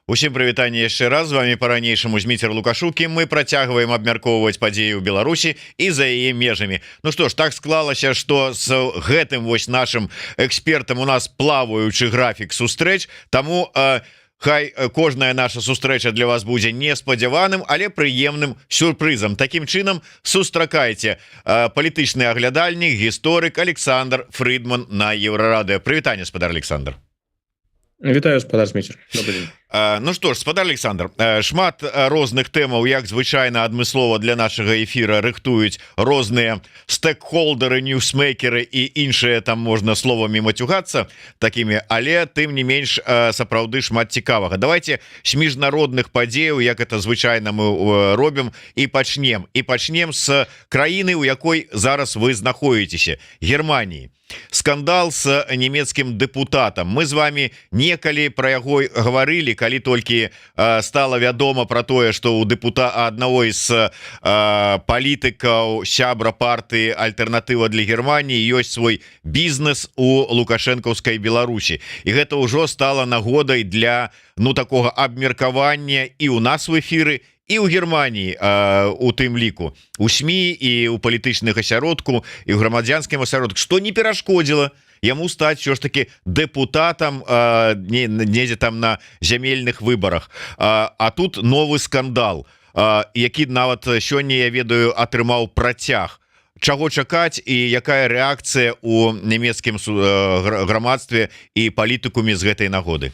Усім прывітанне яшчэ раз, з вами по-ранейшаму Зміцер Лукашукі. Мы працягваем абмяркоўваць падзеі ў Беларусі і за яе межамі. Ну што ж, так склалася, што з гэтым вось нашим экспертам у нас плаваючы графік сустрэч, таму хай кожная наша сустрэча для вас будзе неспадзяваным, але прыемным сюрпрызам. Такім чынам сустракайце палітычны аглядальнік, гісторык Александр Фридман на Еўрарадыё. Прывітанне, спадар Александр. Вітаю, спадар Зміцер. Добрый день. Ну что ж, спадар Александр, шмат розных тэмаў, як звычайна адмыслова для нашага эфіра рыхтуюць розныя стэкхолдеры, ньюсмейкеры і іншыя, там можна словамі мацюгацца такімі, але тым не менш сапраўды шмат цікавага. Давайте з міжнародных падзеяў, як это звычайна мы робім, і пачнем з краіны, у якой зараз вы знаходзіцеся, Германії. Скандал с нямецкім дэпутатам. Мы з вами некалі пра яго гаварылі, калі толькі стала вядома пра тое, што у аднаго з палітыкаў, сябра партыі Альтэрнатыва для Германії ёсць свой бізнес у лукашэнкаўскай Беларусі. І гэта ўжо стала нагодай для такога абмеркавання і ў нас в эфіры, і ў Германії у тым ліку у СМІ і у палітычных асяродку і ў грамадзянскім асяродку, што не перашкодзіла яму стаць ўсё ж таки дэпутатам недзе там на зямельных выбарах. А тут новы скандал, які нават сёння, я ведаю, атрымаў працяг. Чаго чакаць і якая рэакцыя у нямецкім грамадстве і палітыкуме з гэтай нагоды?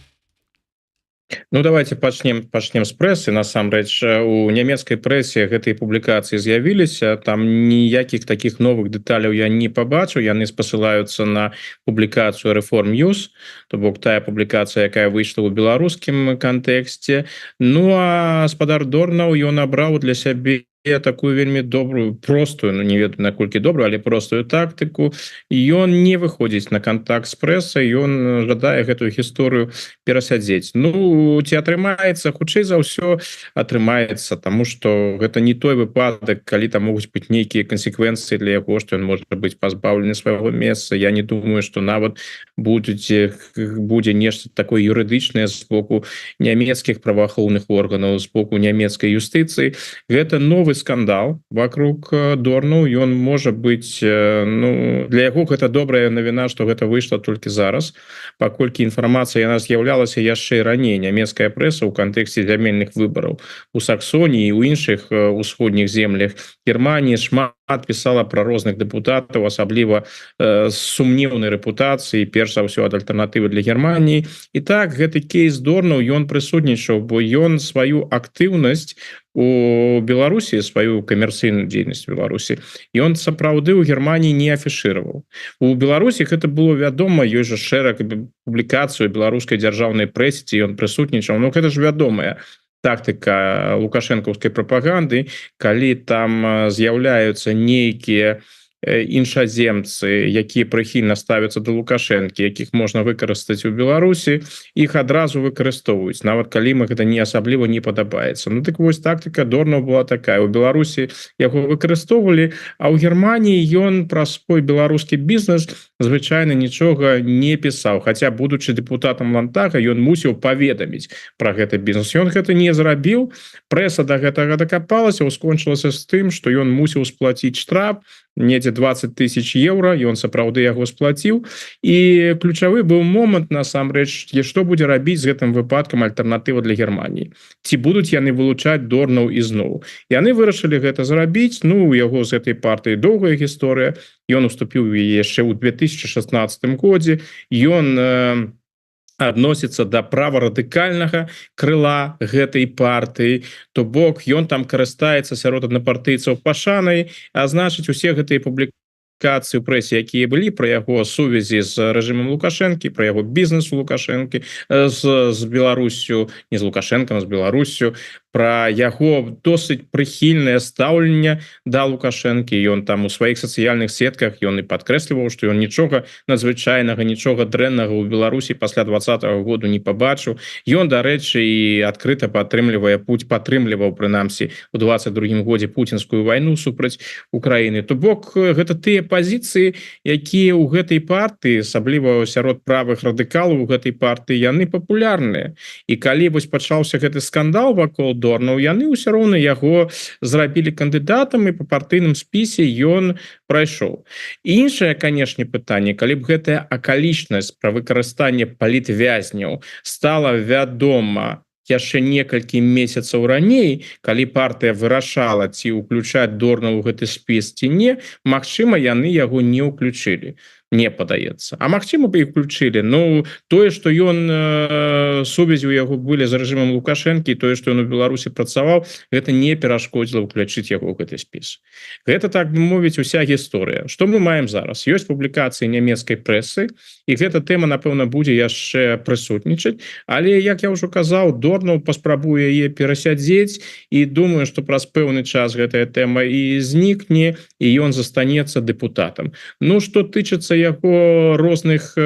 Ну, давайте пачнем з прэсы. Насамрэч, у нямецкай прэсе гэтай публікацыі з'явіліся, там ніякіх таких новых дэталяў я не пабачыў, яны спасылаюцца на публікацыю Reform News, то бок тая публікацыя, якая выйшла ў беларускім кантэксце. Ну, а спадар Дорнаў, ён абраў для сябе такую вельмі добрую, простую, не ведаю наколькі добрую, але простую тактыку. Ён не выходзіць на контакт з прэсай, ён жадае гэтую гісторыю перасядзець. Ну, ці атрымаецца? Хутчэй за ўсё атрымаецца, таму што гэта не той выпадак, калі там могуць быць нейкія кансеквенцыі для яго, што ён можа быць пазбаўлены свайго месца. Я не думаю, што нават будзе нешта такое юрыдычнае з боку нямецкіх праваахоўных органаў, з боку нямецкай юстыцыі. Гэта новы скандал вокруг Дорнаў, ён можа быць, для яго гэта добрая навіна, што гэта выйшла толькі зараз, паколькі інфармацыя яна з'яўлялася яшчэ раней. Нямецкая прэса ў кантэксце зямельных выбараў у Саксоніі і ў іншых усходніх землях Германії шмат пісала пра розных дэпутатаў, асабліва з сумнеўнай рэпутацыі, перш за ўсё ад Альтэрнатывы для Германії. І так, гэты кейс Дорнаў, ён прысутнічаў, бо ён сваю актыўнасць у Беларусі, сваю камерцыйную дзейнасць Беларусі, ён сапраўды ў Германії не афішыраваў. У Беларусі гэта было вядома, ёсць жа шэраг публікацый у беларускай дзяржаўнай прэсе, ці ён прысутнічаў, гэта ж вядомая тактыка лукашэнкаўскай прапаганды, калі там з'яўляюцца нейкія іншаземцы, якія прыхільна ставяцца да Лукашэнкі, якіх можна выкарыстаць у Беларусі, іх адразу выкарыстоўваюць, нават калі ім гэта не асабліва не падабаецца. Ну так вось тактыка Дорнаў была такая. У Беларусі яго выкарыстоўвалі, а ў Германії ён пра свой беларускі бізнес звычайна нічога не пісаў, хаця, будучы дэпутатам Лантага, ён мусіў паведаміць пра гэты бізнес. Ён гэта не зрабіў, прэса да гэтага дакапалася, скончылася з тым, што ён мусіў сплаціць штраф недзе 20 000 еўра, ён сапраўды яго сплаціў. І ключавы быў момант, насамрэч, што будзе рабіць з гэтым выпадкам Альтэрнатыва для Германії. Ці будуць яны вылучаць Дорнаў ізноў. Яны вырашылі гэта зрабіць, у яго з гэтай партыі доўгая гісторыя, ён уступіў яшчэ ў 2016 годзе, ён адносіцца да праварадыкальнага крыла гэтай партыі, то бок ён там карыстаецца сярод аднапартыйцаў пашанай, а значыць, усе гэтыя публікацыі ў прэсе, якія былі пра яго сувязі з рэжымам Лукашэнкі, пра яго бізнес у Лукашэнкі з Беларусю, не з Лукашэнкам, а з Беларусю, про яго досыць прыхільнае стаўленне да Лукашэнкі. Ён там у сваіх сацыяльных сетках ён і падкрэсліваў, што ён нічога надзвычайнага, нічога дрэннага ў Беларусі пасля 2020 году не пабачыў. Ён, дарэчы, і адкрыта падтрымліваў прынамсі у 22 годзе пуцінскую вайну супраць Украіны. То бок гэта тыя пазіцыі, якія ў гэтай партыі, асабліва сярод правых радыкалаў у гэтай партыі, яны папулярныя. І калі вось пачаўся гэты скандал вакол Дорнаў, яны ўсё роўна яго зрабілі кандыдатам, і па партыйным спісе ён прайшоў. Іншае, канешне, пытанне, калі б гэтая акалічнасць пра выкарыстанне палітвязняў стала вядома яшчэ некалькі месяцаў раней, калі партыя вырашала, ці ўключаць Дорна ў гэты спіс ці не, магчыма, яны яго не ўключылі. Мне падаецца. А магчыма бы і ўключылі. Ну, тое, што ён сувязі ў яго былі з рэжымам Лукашэнкі, тое, што ён у Беларусі працаваў, гэта не перашкодзіла ўключыць яго ў гэты спіс. Гэта, так бы мовіць, уся гісторыя. Што мы маем зараз? Ёсць публікацыі нямецкай прэсы, і гэта тэма, напэўна, будзе яшчэ прысутнічаць. Але, як я ўжо казаў, Дорнаў паспрабуе яе перасядзець, і думаю, што праз пэўны час гэтая тэма і знікне, і ён застанецца дэпутатам. Ну, што тычыцца яго розных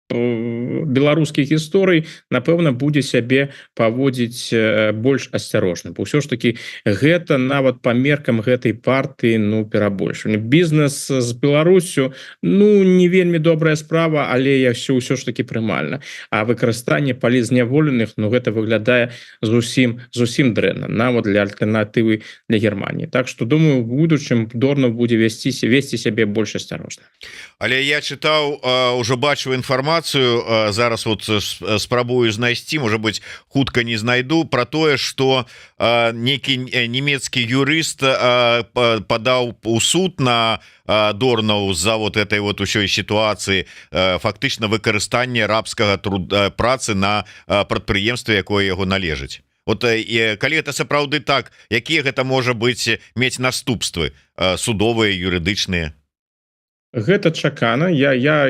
беларускіх гісторый, напэўна, будзе сябе паводзіць больш асцярожна. Бо ўсё ж таки гэта нават па меркам гэтай партыі, ну, перабольшванне. Бізнес з Беларусю, ну, не вельмі добрая справа, але ўсё ж таки прымальна. А выкарыстанне палізняволеных, ну, гэта выглядае зусім дрэнна, нават для альтэрнатывы для Германії. Так што, думаю, в будучым Дорнаў будзе весці сябе больш асцярожна. Але я чытаў, ужо бачыў інфармацыю, зараз вот спрабую знайсці, можа быть, хутка не знайду, про тое, что некі нямецкі юрыст падаў у суд на Дорнаў за вот этой вот усёй сітуацыі, фактычна выкарыстанне рабскага працы на прадпрыемстве, якое яго належыць. Вот калі это сапраўды так, якія гэта можа быць мець наступствы судовыя, юрыдычныя? Гэта чакана. Я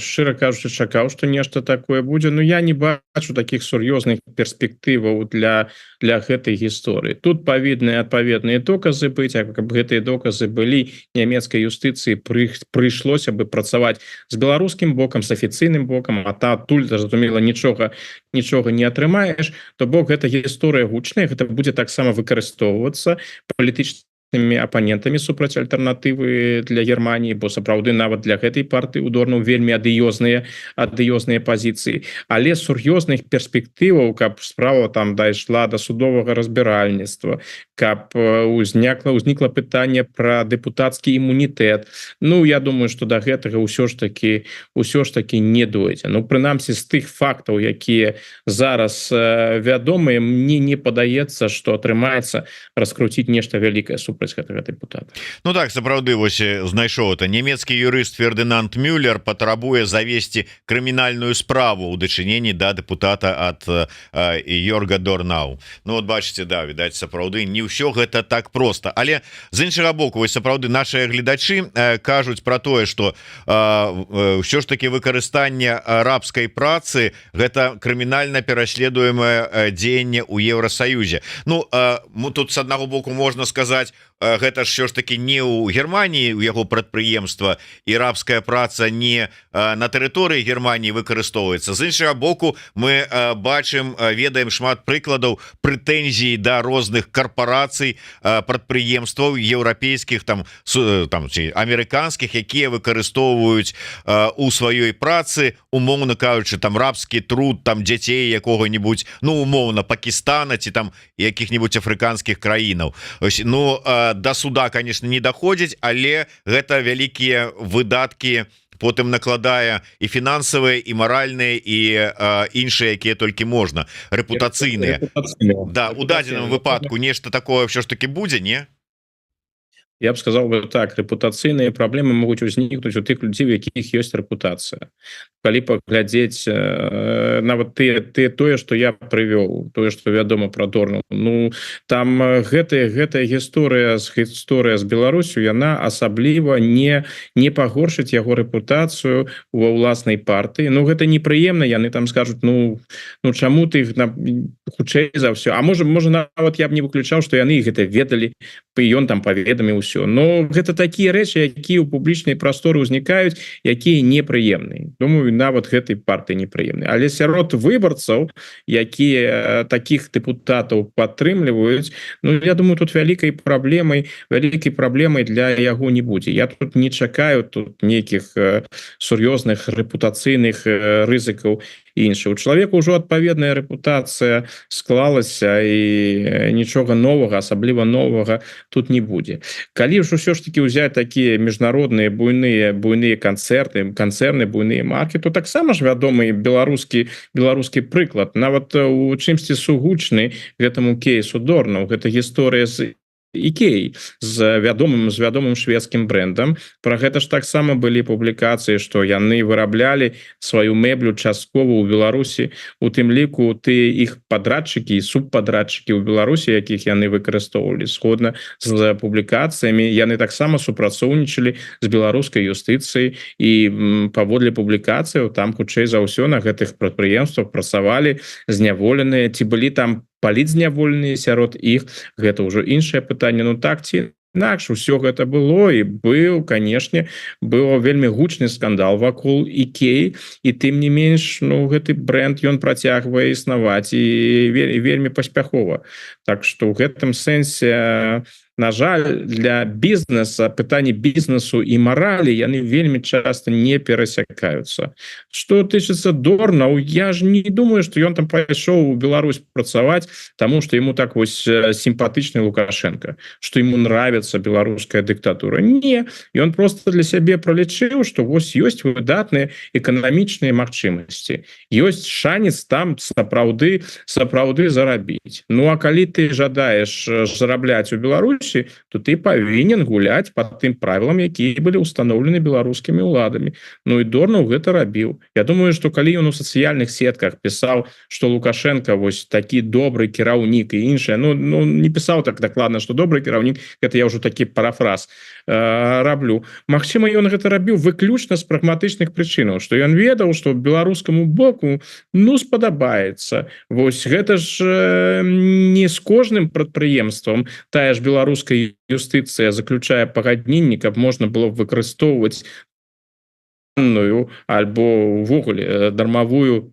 шчыра кажучы чакаў, што нешта такое будзе, но я не бачу таких сур'ёзных перспектываў для гэтай гісторыі. Тут павінны адпаведныя доказы быць, а каб гэтыя доказы былі, нямецкай юстыцыі прыйшлося бы працаваць з беларускім бокам, з афіцыйным бокам, а адтуль, зразумела, нічога не атрымаеш. То бок гэта гісторыя гучная, гэта будзе таксама выкарыстоўвацца палітычна апанентамі супраць альтэрнатывы для Германії, бо сапраўды нават для гэтай партыі у Дорнаў вельмі адыёзныя пазіцыі. Але сур'ёзных перспектываў, каб справа там дайшла да судовага разбіральніцтва, каб узнікла пытанне пра дэпутацкі імунітэт. Ну, я думаю, што да гэтага ўсё ж таки не дойдзе. Ну, прынамсі, з тых фактаў, якія зараз вядомыя, мне не падаецца, што атрымаецца раскруціць нешта вялікае супраць гэтага дэпутата. Ну так, сапраўды, вось знайшоў это. Нямецкі юрыст Фердынанд Мюллер патрабуе завесці крымінальную справу ў дачыненні да дэпутата ад Йорга Дорнау. Ну вот бачыце, да, відаць, сапраўды не ўсё гэта так проста. Але з іншага боку, вось сапраўды нашыя гледачы кажуць пра тое, што ўсё ж таки выкарыстанне рабскай працы гэта крымінальна пераследуемае дзеянне ў Еўрасаюзе. Ну, тут з аднаго боку можна сказаць, гэта ж все ж таки не ў Германії, у яго прадпрыемства, і рабская праца не на тэрыторыі Германії выкарыстоўваецца. З іншага боку, мы бачым, ведаем шмат прыкладаў прэтэнзій да розных карпорацый, прадпрыемстваў еўрапейскіх, там ці амерыканскіх, якія выкарыстоўваюць у сваёй працы, умоўна кажучы, там рабскі труд, там дзяцей якога-нибудь, ну, умоўна, Пакістана ці там якіх-нибудь афрыканскіх краінаў. Ну, до суда, конечно, не доходзіць, але гэта вялікія выдаткі потым накладае і фінансавыя, і маральныя, і іншыя, якія толькі можна, рэпутацыйныя. Да, у дадзеным выпадку нешта такое ўсё ж таки будзе, не? Я б сказал бы так, рэпутацыйныя праблемы могуць узнікнуць у тых людзей, у якіх ёсць рэпутацыя. Калі паглядзець нават тое, што я прывёў, тое, што вядома пра Дорну, ну там гэтая гісторыя з Беларусю, яна асабліва не пагоршыць яго рэпутацыю ва ўласнай партыі. Ну гэта непрыемна, яны там скажуць, ну чаму ты іх хутчэй за ўсё, а можа нават я б не выключаў, што яны гэта ведалі, ён там паведаміў усё. Но гэта такія рэчы, якія ў публічнай прасторы ўзнікаюць, якія непрыемныя. Думаю, нават гэтай партыі непрыемныя. Але сярод выбарцаў, якія такіх дэпутатаў падтрымліваюць, ну я думаю, тут вялікай праблемай для яго не будзе. Я тут не чакаю тут нейкіх сур'ёзных рэпутацыйных рызыкаў і іншае. У чалавека ўжо адпаведная рэпутацыя склалася і нічога новага, асабліва новага тут не будзе. Калі ж усё ж таки ўзяць такія міжнародныя буйныя канцэрны, буйныя маркі, то таксама ж вядомы беларускі прыклад. Нават у чымсьці сугучны гэтаму кейсу Дорну. Гэта гісторыя з Икеей, з вядомым шведскім брэндам. Пра гэта ж таксама былі публікацыі, што яны выраблялі сваю мэблю часткова ў Беларусі, у тым ліку іх падрадчыкі і субпадрадчыкі ў Беларусі, якіх яны выкарыстоўвалі. Сходна з публікацыямі яны таксама супрацоўнічалі з беларускай юстыцыяй, і паводле публікацыяў там хутчэй за ўсё на гэтых прадпрыемствах працавалі зняволеныя, ці былі там палітзняволеныя сярод іх, гэта ўжо іншае пытанне. Ну так ці інакш усё гэта было, і канешне, быў вельмі гучны скандал вакол Икеі, і тым не менш, ну гэты бренд ён працягвае існаваць і вельмі паспяхова. Так што ў гэтым сэнсе, на жаль, для бізнеса пытанні бізнесу і маралі яны вельмі часта не перасякаюцца. Што тычыцца Дорнаў, я ж не думаю, што ён там пайшоў у Беларусь працаваць, таму што ему так вось сімпатычны Лукашенко, што ему нравится беларуская дыктатура. Не, ён просто для сябе пралічыў, што вось ёсць выдатныя эканамічныя магчымасці, ёсць шанец там сапраўды зарабіць. Ну а калі ты жадаеш зарабляць у Беларусі, то ты павінен гуляць па тым правілам, якія былі ўстаноўлены беларускімі ўладамі. Ну і Дорнаў гэта рабіў. Я думаю, што калі ён у сацыяльных сетках пісаў, што Лукашенко вось такі добры кіраўнік і іншае, ну не пісаў так дакладна, што добры кіраўнік, гэта я ўжо такі парафраз раблю. Магчыма, ён гэта рабіў выключна з прагматычных прычынаў, што ён ведаў, што беларускаму боку спадабаецца. Вось гэта ж не з кожным прадпрыемствам тая ж беларуская юстыцыя заключае пагадненні, каб можна было выкарыстоўваць альбо ўвогуле дармавую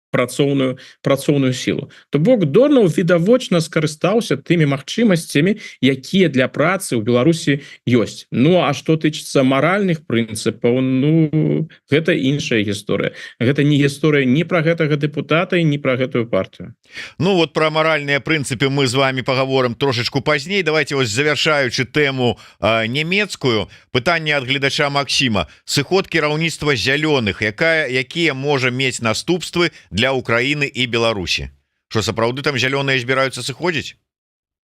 працоўную сілу. То бок Дорнаў відавочна скарыстаўся тымі магчымасцямі, якія для працы ў Беларусі ёсць. Ну а што тычыцца маральных прынцыпаў, ну гэта іншая гісторыя. Гэта не гісторыя ні пра гэтага дэпутата і ні пра гэтую партыю. Ну вот про маральныя прынцыпы мы з вами паговорым трошечку пазней. Давайте вось завяршаючы тэму нямецкую, пытанне ад гледача Максіма. Сыход кіраўніцтва зялёных, якія можа мець наступствы для Украины і Беларусі. Што сапраўды там зялёныя збіраюцца сыходзіць?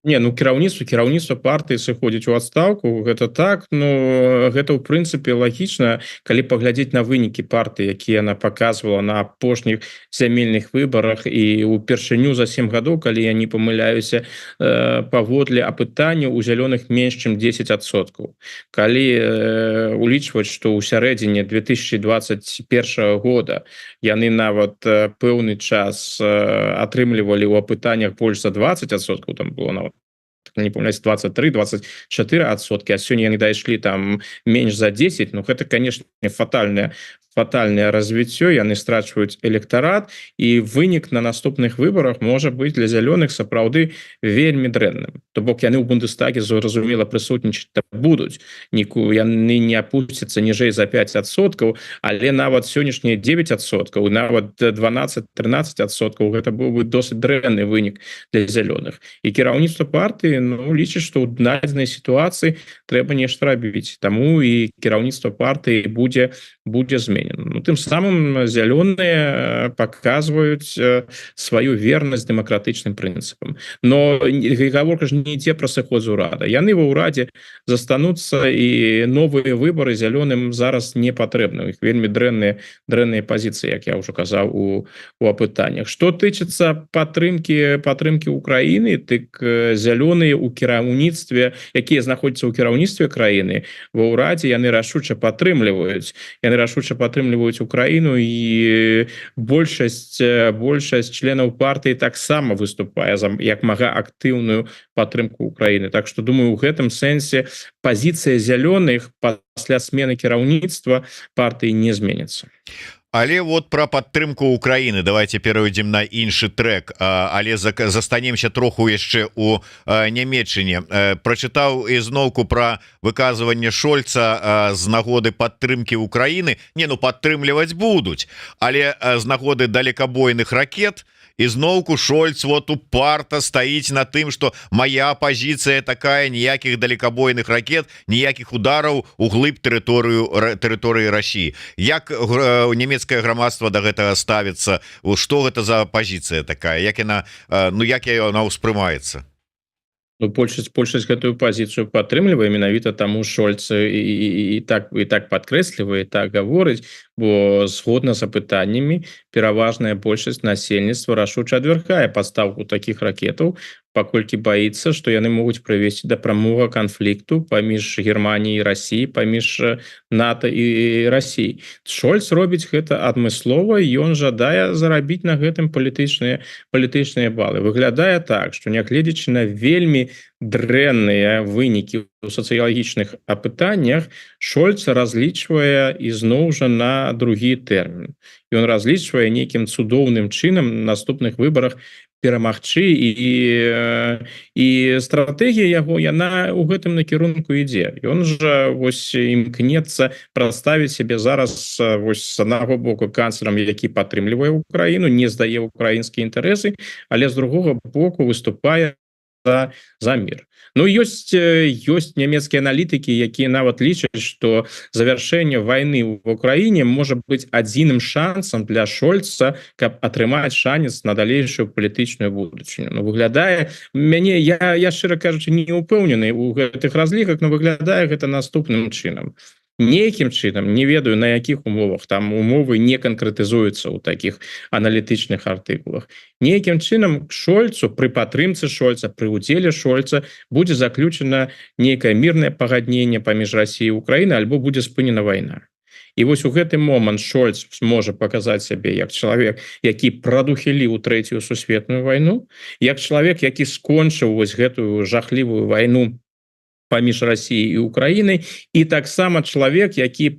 Не, ну кіраўніцтва партыі сыходзіць у адстаўку, гэта так, ну гэта ў прынцыпе лагічна, калі паглядзець на вынікі партыі, якія яна паказвала на апошніх зямельных выбарах і ўпершыню за 7 гадоў, калі я не памыляюся, паводле апытання у зялёных менш чым 10%. Калі улічваць, што ў сярэдзіне 2021 года яны нават пэўны час атрымлівалі ў апытаннях больш за 20%, там было нават не помыляюсь, 23-24%, а сёння яны дайшлі там менш за 10%, ну гэта, конечно, фатальнае развіццё, яны страчваюць электарат, і вынік на наступных выбарах можа быць для зялёных сапраўды вельмі дрэнным. То бок яны ў Бундестаге, зразумела, прысутнічаць будуць, яны не апусцяцца ніжэй за 5%, але нават сённяшнія 9%, нават 12-13%, гэта быў бы досыць дрэнны вынік для зялёных. І кіраўніцтва партыі лічыць, што ў дадзенай сітуацыі трэба нешта рабіць. Таму і кіраўніцтва партыі будзе зменена. зменен. Ну, тым самым зялёныя показваюць сваю вернасць дэмакратычным прынцыпам. Но гаворка ж не ідзе пра сыход з урада. Яны ва ўрадзе застануцца, і новыя выбары зялёным зараз не патрэбны. Іх вельмі дрэнныя пазіцыі, як я ўжо казаў у апытаннях. Што тычыцца падтрымкі Украіны, дык зялёныя ў кіраўніцтве, якія знаходзяцца ў кіраўніцтве краіны, ва ўрадзе яны рашуча падтрымліваюць Украіну, і большасць членаў партыі таксама выступае за як мага актыўную падтрымку Украіны. Так што думаю, у гэтым сэнсе пазіцыя зялёных пасля смены кіраўніцтва партыі не зменіцца. Але вот про падтрымку Украіны давайте перайдзем на іншы трек, але застанемся троху яшчэ у Нямецчыне. Прачытаў ізноўку про выказванне Шольца з нагоды падтрымки Украіны. Падтрымліваць будуць, але з нагоды далекабойных ракет ізноўку Шольц вот упарта стаіць на тым, што моя пазіцыя такая: ніякіх далекабойных ракет, ніякіх удараў у глыб тэрыторыі России. Як нямецкае грамадства да гэтага ставіцца? Што гэта за пазіцыя такая? Як яна ўспрымаецца? Большасць гэтую пазіцыю падтрымлівае, менавіта таму Шольц і так падкрэслівае, так гаворыць, бо згодна з апытаннямі пераважная большасць насельніцтва рашуча адвяргае пастаўку такіх ракетаў, паколькі баіцца, што яны могуць прывесці да прамога канфлікту паміж Германіяй і Расіяй, паміж НАТО і Расіяй. Шольц робіць гэта адмыслова, ён жадае зарабіць на гэтым палітычныя балы. Выглядае так, што нягледзячы на вельмі дрэнныя вынікі у сацыялагічных апытаннях, Шольц разлічвае ізноў жа на другі тэрмін. Ён разлічвае нейкім цудоўным чынам на наступных выбарах перамагчы, і стратэгія яго, яна ў гэтым накірунку ідзе. Ён жа імкнецца прадставіць сябе зараз з аднаго боку канцлерам, які падтрымлівае Украіну, не здае украінскія інтарэсы, але з другога боку выступае за мир. Ёсць нямецкія аналітыкі, якія нават лічаць, што завяршэнне вайны в Украіне можа быць адзіным шансам для Шольца, каб атрымаць шанец на далейшую палітычную будучыню. Выглядае, я шчыра кажучы, не ўпэўнены ў гэтых разліках, но выглядае гэта наступным чынам. Нейкім чынам, не ведаю на якіх умовах, там умовы не канкрэтызуюцца ў такіх аналітычных артыкулах. Нейкім чынам Шольцу, пры падтрымцы Шольца, пры удзеле Шольца будзе заключена нейкае мірнае пагадненне паміж Расіяй і Украінай, альбо будзе спынена вайна. І у гэты момант Шольц можа паказаць сябе як чалавек, які прадухіліў Трэцюю сусветную вайну, як чалавек, які скончыў гэтую жахлівую вайну паміж Расіяй і Украінай, і таксама чалавек, які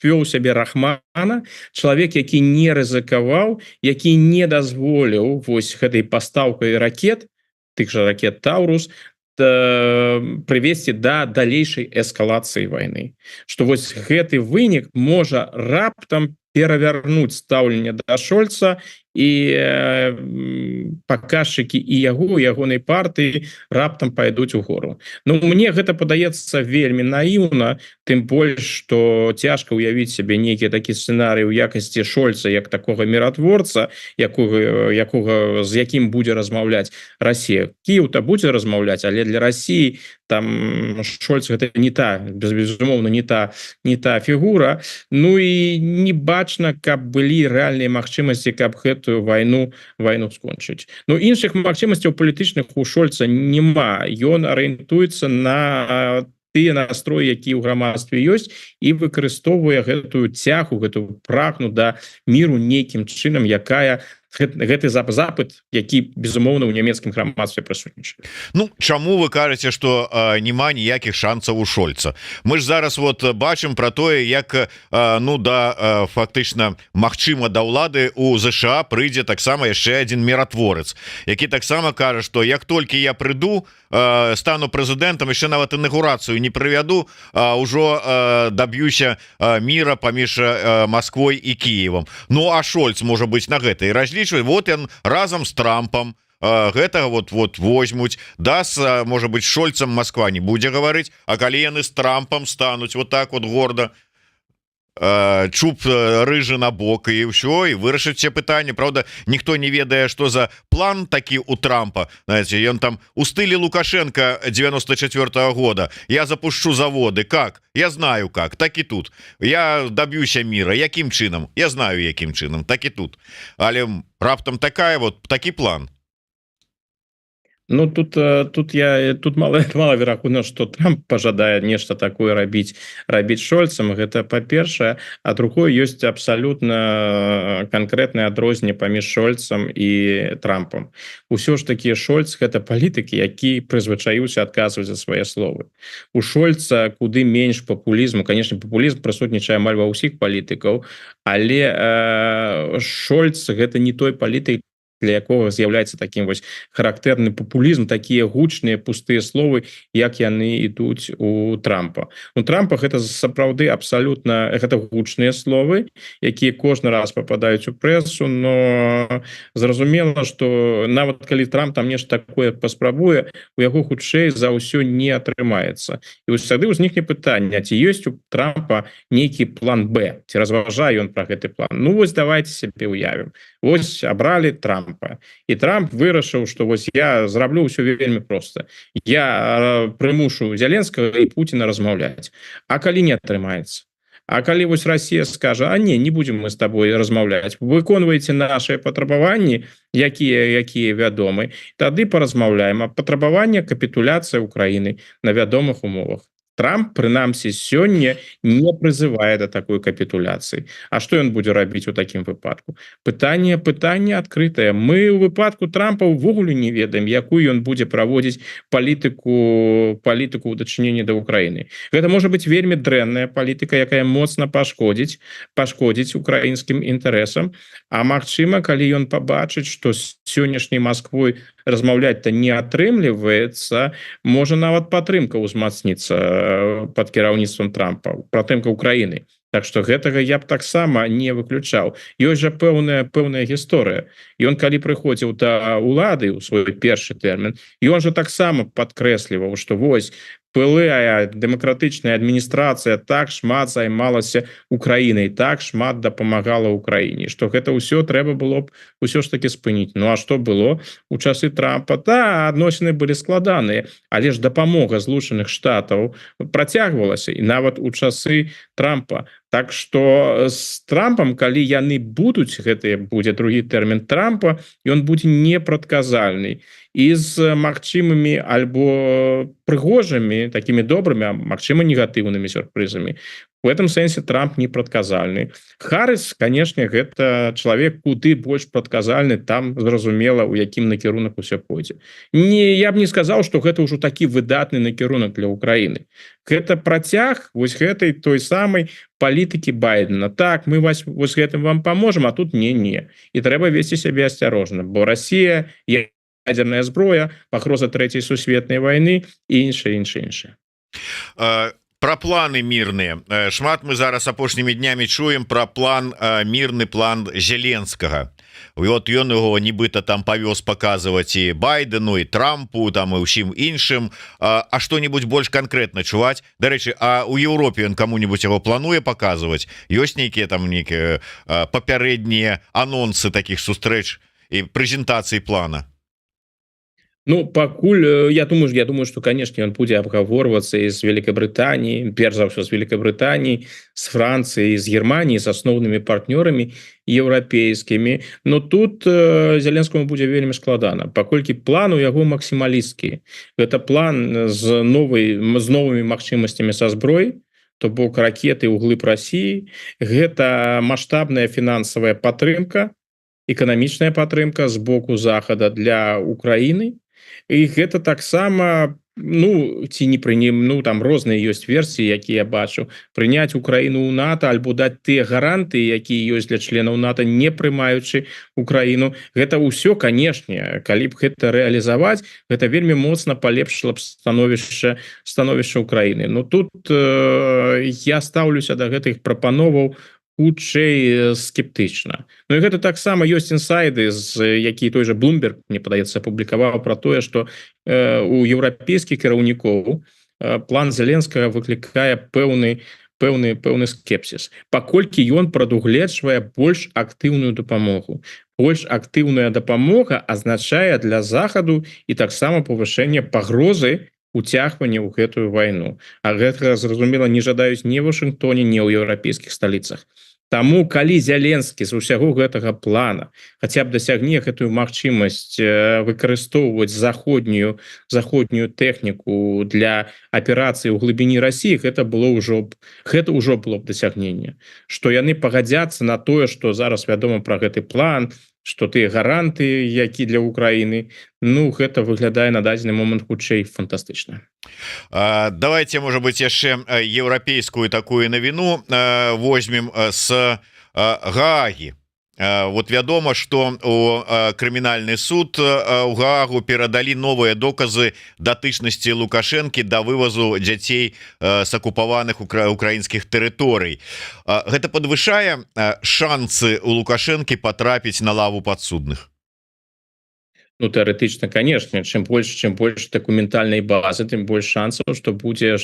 вёў сябе рахмана, чалавек, які не рызыкаваў, які не дазволіў гэтай пастаўкай ракет, тых жа ракет Таурус, прывесці да далейшай эскалацыі вайны. Што гэты вынік можа раптам перавярнуць стаўленне да Шольца, і паказчыкі і ягонай партыі раптам пайдуць угору. Мне гэта падаецца вельмі наіўна, тым больш, што цяжка ўявіць сябе нейкі такі сцэнарый у якасці Шольца, як такога міратворца, з якім будзе размаўляць Расія. Кіеў-то будзе размаўляць, але для Расіі там Шольц гэта безумоўна, не та фігура. І не бачна, каб былі рэальныя магчымасці, каб гэтую вайну скончыць. Іншых магчымасцяў палітычных у Шольца няма. Ён арыентуецца на тыя настроі, якія ў грамадстве ёсць, і выкарыстоўвае гэтую цягу, гэтую прагну да міру нейкім чынам, якая гэты запыт, які безумоўна ў нямецкім грамадстве прысутнічае. Чаму вы кажаце, што няма ніякіх шансаў у Шольца? Мы ж зараз бачым про тое, як фактычна магчыма да ўлады у ЗША прыйдзе таксама яшчэ адзін міратворец, які таксама кажа, што як толькі я прыйду, стану прэзідэнтам, яшчэ нават інаўгурацыю не правяду, ўжо даб'юся міра паміж Масквой і Кіевам. А Шольц можа быць на гэта і разлічвае, ён разам з Трампам гэтага возьмуць, можа быць, Шольцам Масква не будзе гаварыць, а калі яны з Трампам стануць так горда, чуб рыжы на бок і ўсё, і вырашыць все пытанні. Правда, ніхто не ведае, што за план такі у Трампа. Знаете, ён там у стылі Лукашенко 94-го года: я запущу заводы. Как? Я знаю как. Так і тут. Я доб'юся мира. Якім чынам? Я знаю якім чынам. Так і тут. Але раптам такі план. Ну тут мало верагодна, что Трамп пожадае нешта такое рабіць Шольцам. Гэта па-першае, а другое, ёсць абсалютна канкрэтнае адрозненне паміж Шольцам і Трампом. Усё ж таки Шольц — гэта палітык, які прызвычаіўся адказваць за свае словы. У Шольца куды менш папулізму. Конечно, папулізм прысутнічае амаль ва ўсіх палітыкаў, але Шольц — гэта не той палітык, для якога з'яўляецца таким вось характэрны папулізм, такія гучныя пустыя словы, як яны ідуць у Трампа. У Трампа гэта сапраўды абсалютна гэта гучныя словы, якія кожны раз попадаюць у прэсу, но зразумела, што нават калі Трамп там нешта такое паспрабуе, у яго хутчэй за ўсё не атрымаецца. І вось тады ўзнікне пытанне: ці ёсць у Трампа нейкі план Б, ці разважае ён пра гэты план? Ну вось давайте сябе ўявім. Вось абралі Трампа, і Трамп вырашыў, што вось я зраблю ўсё вельмі проста. Я прымушу Зеленскага і Пуціна размаўляць. А калі не атрымаецца? А калі вось Расія скажа: а не будзем мы з табой размаўляць, выконвайце нашыя патрабаванні, якія вядомы, тады паразмаўляем. А патрабаванне — капітуляцыя Украіны на вядомых умовах. Трамп, прынамсі, сёння не прызывае да такой капітуляцыі. А што ён будзе рабіць у такім выпадку? Пытанне адкрытае. Мы ў выпадку Трампа ўвогуле не ведаем, якую ён будзе праводзіць палітыку ў дачыненні да Украіны. Гэта можа быць вельмі дрэнная палітыка, якая моцна пашкодзіць украінскім інтарэсам. А магчыма, калі ён пабачыць, што з сённяшняй Масквой размаўляць-то не атрымліваецца, можа нават падтрымка ўзмацніцца пад кіраўніцтвам Трампа, падтрымка Украіны. Так што гэтага я б таксама не выключаў. Ёсць жа пэўная гісторыя. Ён калі прыходзіў да ўлады ў свой першы тэрмін, ён жа таксама падкрэсліваў, што вось былая дэмакратычная адміністрацыя так шмат займалася Украінай, так шмат дапамагала Украіне, што гэта ўсё трэба было б усё ж таки спыніць. Ну а што было у часы Трампа? Адносіны былі складаныя, але ж дапамога Злучаных Штатаў працягвалася і нават у часы Трампа. Так што з Трампам, калі яны будуць, будзе другі тэрмін Трампа, ён будзе непрадказальны і з магчымымі альбо прыгожымі, такімі добрымі, а магчыма негатыўнымі сюрпрызамі. В этом сэнсе Трамп непрадказальны. Харрис, конечно, гэта чалавек куды больш прадказальны, там зразумела, у якім накірунак усё пойдзе. Я б не сказаў, што гэта ўжо такі выдатны накірунак для Украіны. Гэта працяг вось гэтай той самай палітыкі Байдена. Так, мы вось гэтым вам паможам, а тут не. І трэба весці сябе асцярожна, бо Расія, ядерная зброя, пагроза трэцяй сусветнай вайны і іншае. Про планы мірныя. Шмат мы зараз апошнімі днямі чуем про план, мірны план Зеленскага. Вот ён яго нібыта там павёз паказваць і Байдену, і Трампу, там і ўсім іншым. А што-нибудь больш канкрэтна чуваць? Дарэчы, а у Еўропе ён каму-нибудь яго плануе паказваць? Ёсць нейкія там папярэднія анонсы такіх сустрэч і прэзентацыі плана? Ну, пакуль, я думаю, что, конечно, он будзе абгаворвацца і з Великобрытаніі, перш за ўсё з Великобрытаніі, з Францыі, з Германіі, з асноўнымі партнёрамі еўрапейскімі. Но тут Зеленскому будзе вельмі складана, паколькі план у яго максімалісткі. Гэта план з новымі магчымасцямі са зброй, то бок ракеты ўглыб Расіі. Гэта маштабная фінансавая падтрымка, эканамічная падтрымка з боку Захада для Украіны. І гэта таксама, ці не прынім, там розныя ёсць версіі, якія я бачу, прыняць Украіну ў НАТО альбо даць тыя гарантыі, якія ёсць для членаў НАТО, не прымаючы Украіну. Гэта ўсё, канешне, калі б гэта рэалізаваць, гэта вельмі моцна палепшыла б становішча Украіны. Но тут я стаўлюся да гэтых прапановаў хутчэй скептычна. Ну і гэта таксама ёсць інсайды, які той же Bloomberg, мне падаецца, апублікаваў пра тое, што у еўрапейскіх кіраўнікоў план Зеленскага выклікае пэўны пэўны скепсіс, паколькі ён прадугледжвае больш актыўную дапамогу. Больш актыўная дапамога азначае для захаду і таксама павышэнне пагрозы уцягвання ў гэтую вайну. А гэтага, зразумела, не жадаюць ні ў Вашынгтоне, ні ў еўрапейскіх сталіцах. Таму калі Зеленскі з усяго гэтага плана хаця б дасягне гэтую магчымасць выкарыстоўваць заходнюю тэхніку для аперацыі ў глыбіні Расіі, гэта ўжо было б дасягненне. Што яны пагадзяцца на тое, што зараз вядома пра гэты план, што тыя гаранты, які для Украіны, ну гэта выглядае на дадзены момант хутчэй фантастычна. Давайте, может быть, яшчэ еўрапейскую такую навіну возьмем с Гаагі. Вот вядома, что у крымінальны суд у Гаагу перадалі новыя доказы датычнасці Лукашэнкі да вывазу дзяцей з акупаваных украінскіх тэрыторый. Гэта падвышае шансы у Лукашэнкі потрапіць на лаву падсудных? Ну, тэоретычна, конечно, чым больш дакументальнай базы, тым больш шансаў, што будзе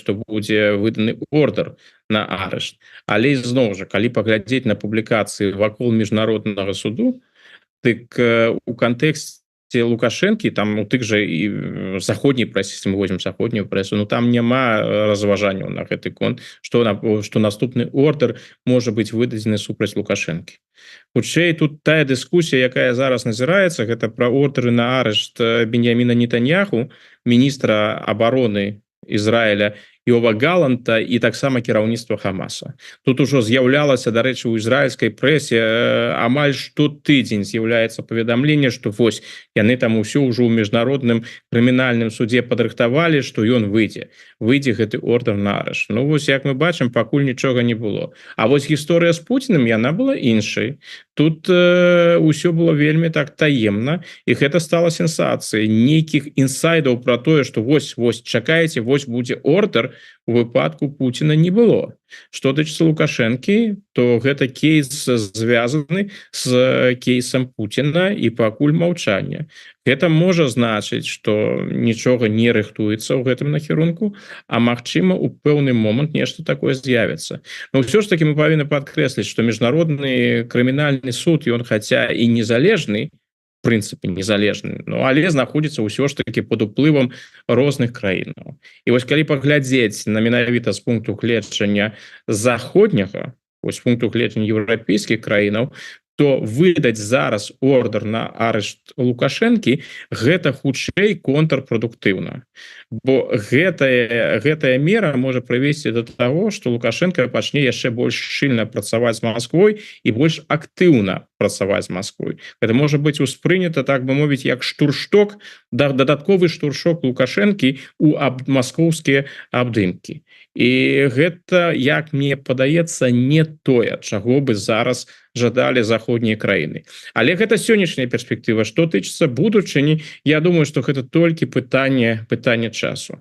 выданы ордер на арышт. Але зноў жа, калі паглядзець на публікацыі вакол міжнароднага суду, дык у кантэксце Лукашэнкі, там у тых жа і заходняй прэсе, мы возьмем заходнюю прэсу, ну там няма разважанняў на гэты конт, што наступны ордер можа быць выдадзены супраць Лукашэнкі. Хутчэй тут тая дыскусія, якая зараз назіраецца, гэта пра ордеры на арышт Беньяміна Нетаньяху, міністра абароны Ізраіля, Йова Галанта і таксама кіраўніцтва Хамаса. Тут ужо з'яўлялася, дарэчы, у ізраільскай прэсе амаль штотыдзень з'яўляецца паведамленне, што вось яны там усё ўжо ў міжнародным крымінальным судзе падрыхтавалі, што ён выйдзе гэты ордер на арышт. Ну вось як мы бачым, пакуль нічога не было. А вось гісторыя з Пуцінам, яна была іншай. Тут усё было вельмі так таемна, і гэта стала сенсацыяй. Нейкіх інсайдаў пра тое, што вось чакаеце, вось будзе ордер, у выпадку Пуціна не было. Што дачыцца Лукашэнкі, то гэта кейс звязаны з кейсам Пуціна і пакуль маўчання. Гэта можа значыць, што нічога не рыхтуецца ў гэтым накірунку, а магчыма, у пэўны момант нешта такое з'явіцца. Но ўсё ж таки мы павінны падкрэсліць, што міжнародны крымінальны суд, ён хаця і незалежны, прынцыпе незалежны, ну, але знаходзіцца ўсё ж таки под уплывам розных краінаў. І вось калі паглядзець на менавіта з пункту гледжання заходняга, вось з пункту гледжання еўрапейскіх краінаў, то выдаць зараз ордер на арышт Лукашэнкі гэта хутчэй контрпрадуктыўна. Бо гэтая мера можа прывесці да таго, што Лукашенко пачне яшчэ больш шчыльна працаваць з Масквой і больш актыўна працаваць з Масквой. Гэта можа быць успрынята, так бы мовіць, як штуршок, дадатковы штуршок Лукашэнкі у маскоўскія абдымкі. І гэта, як мне падаецца, не тое, чаго бы зараз жадалі заходнія краіны. Але гэта сённяшняя перспектыва. Што тычыцца будучыні, я думаю, што гэта толькі пытанне часу.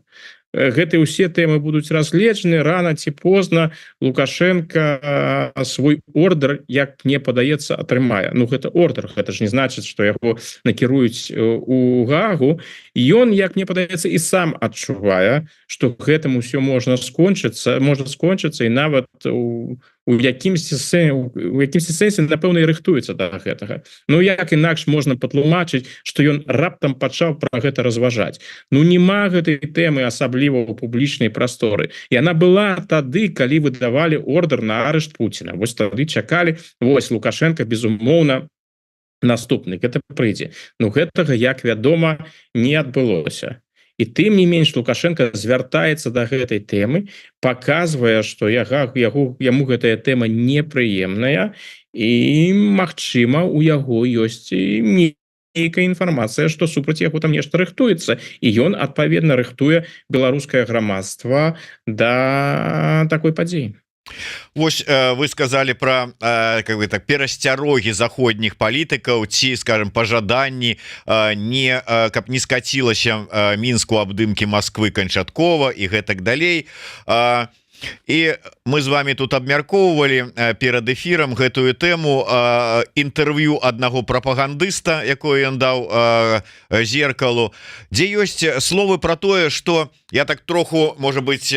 Гэты ўсе тэмы будуць разгледжаны, рана ці позна Лукашенко свой ордер, як мне падаецца, атрымае. Ну гэта ордер, гэта ж не значыць, што яго накіруюць у Гаагу. Ён, як мне падаецца, і сам адчувае, што гэтым усё можна скончыцца і нават у якімсьці сэнсе, напэўна, і рыхтуецца да гэтага. Ну як інакш можна патлумачыць, што ён раптам пачаў пра гэта разважаць. Ну нема гэтай тэмы асабліва ў публічнай прасторы. Яна была тады, калі выдавалі ордер на арышт Пуціна. Вось тады чакалі, вось Лукашенко, безумоўна, наступны, гэта прыйдзе. Ну гэтага, як вядома, не адбылося. І тым не менш Лукашенко звяртаецца да гэтай тэмы, паказвае, што яму гэтая тэма непрыемная і, магчыма, у яго ёсць нейкая інфармацыя, што супраць яго там нешта рыхтуецца. І ён, адпаведна, рыхтуе беларускае грамадства да такой падзеі. Вось вы сказали про перасцярогі заходніх палітыкаў ці, скажем, пажаданні каб не скацілася Мінску абдымкі Москвы канчаткова і гэтак далей. І мы з вами тут абмяркоўвалі перад эфірам гэтую тэму інтэрв'ю аднаго прапагандыста, якое ён даў зеркалу, дзе ёсць словы про тое, что я так троху, можа быть,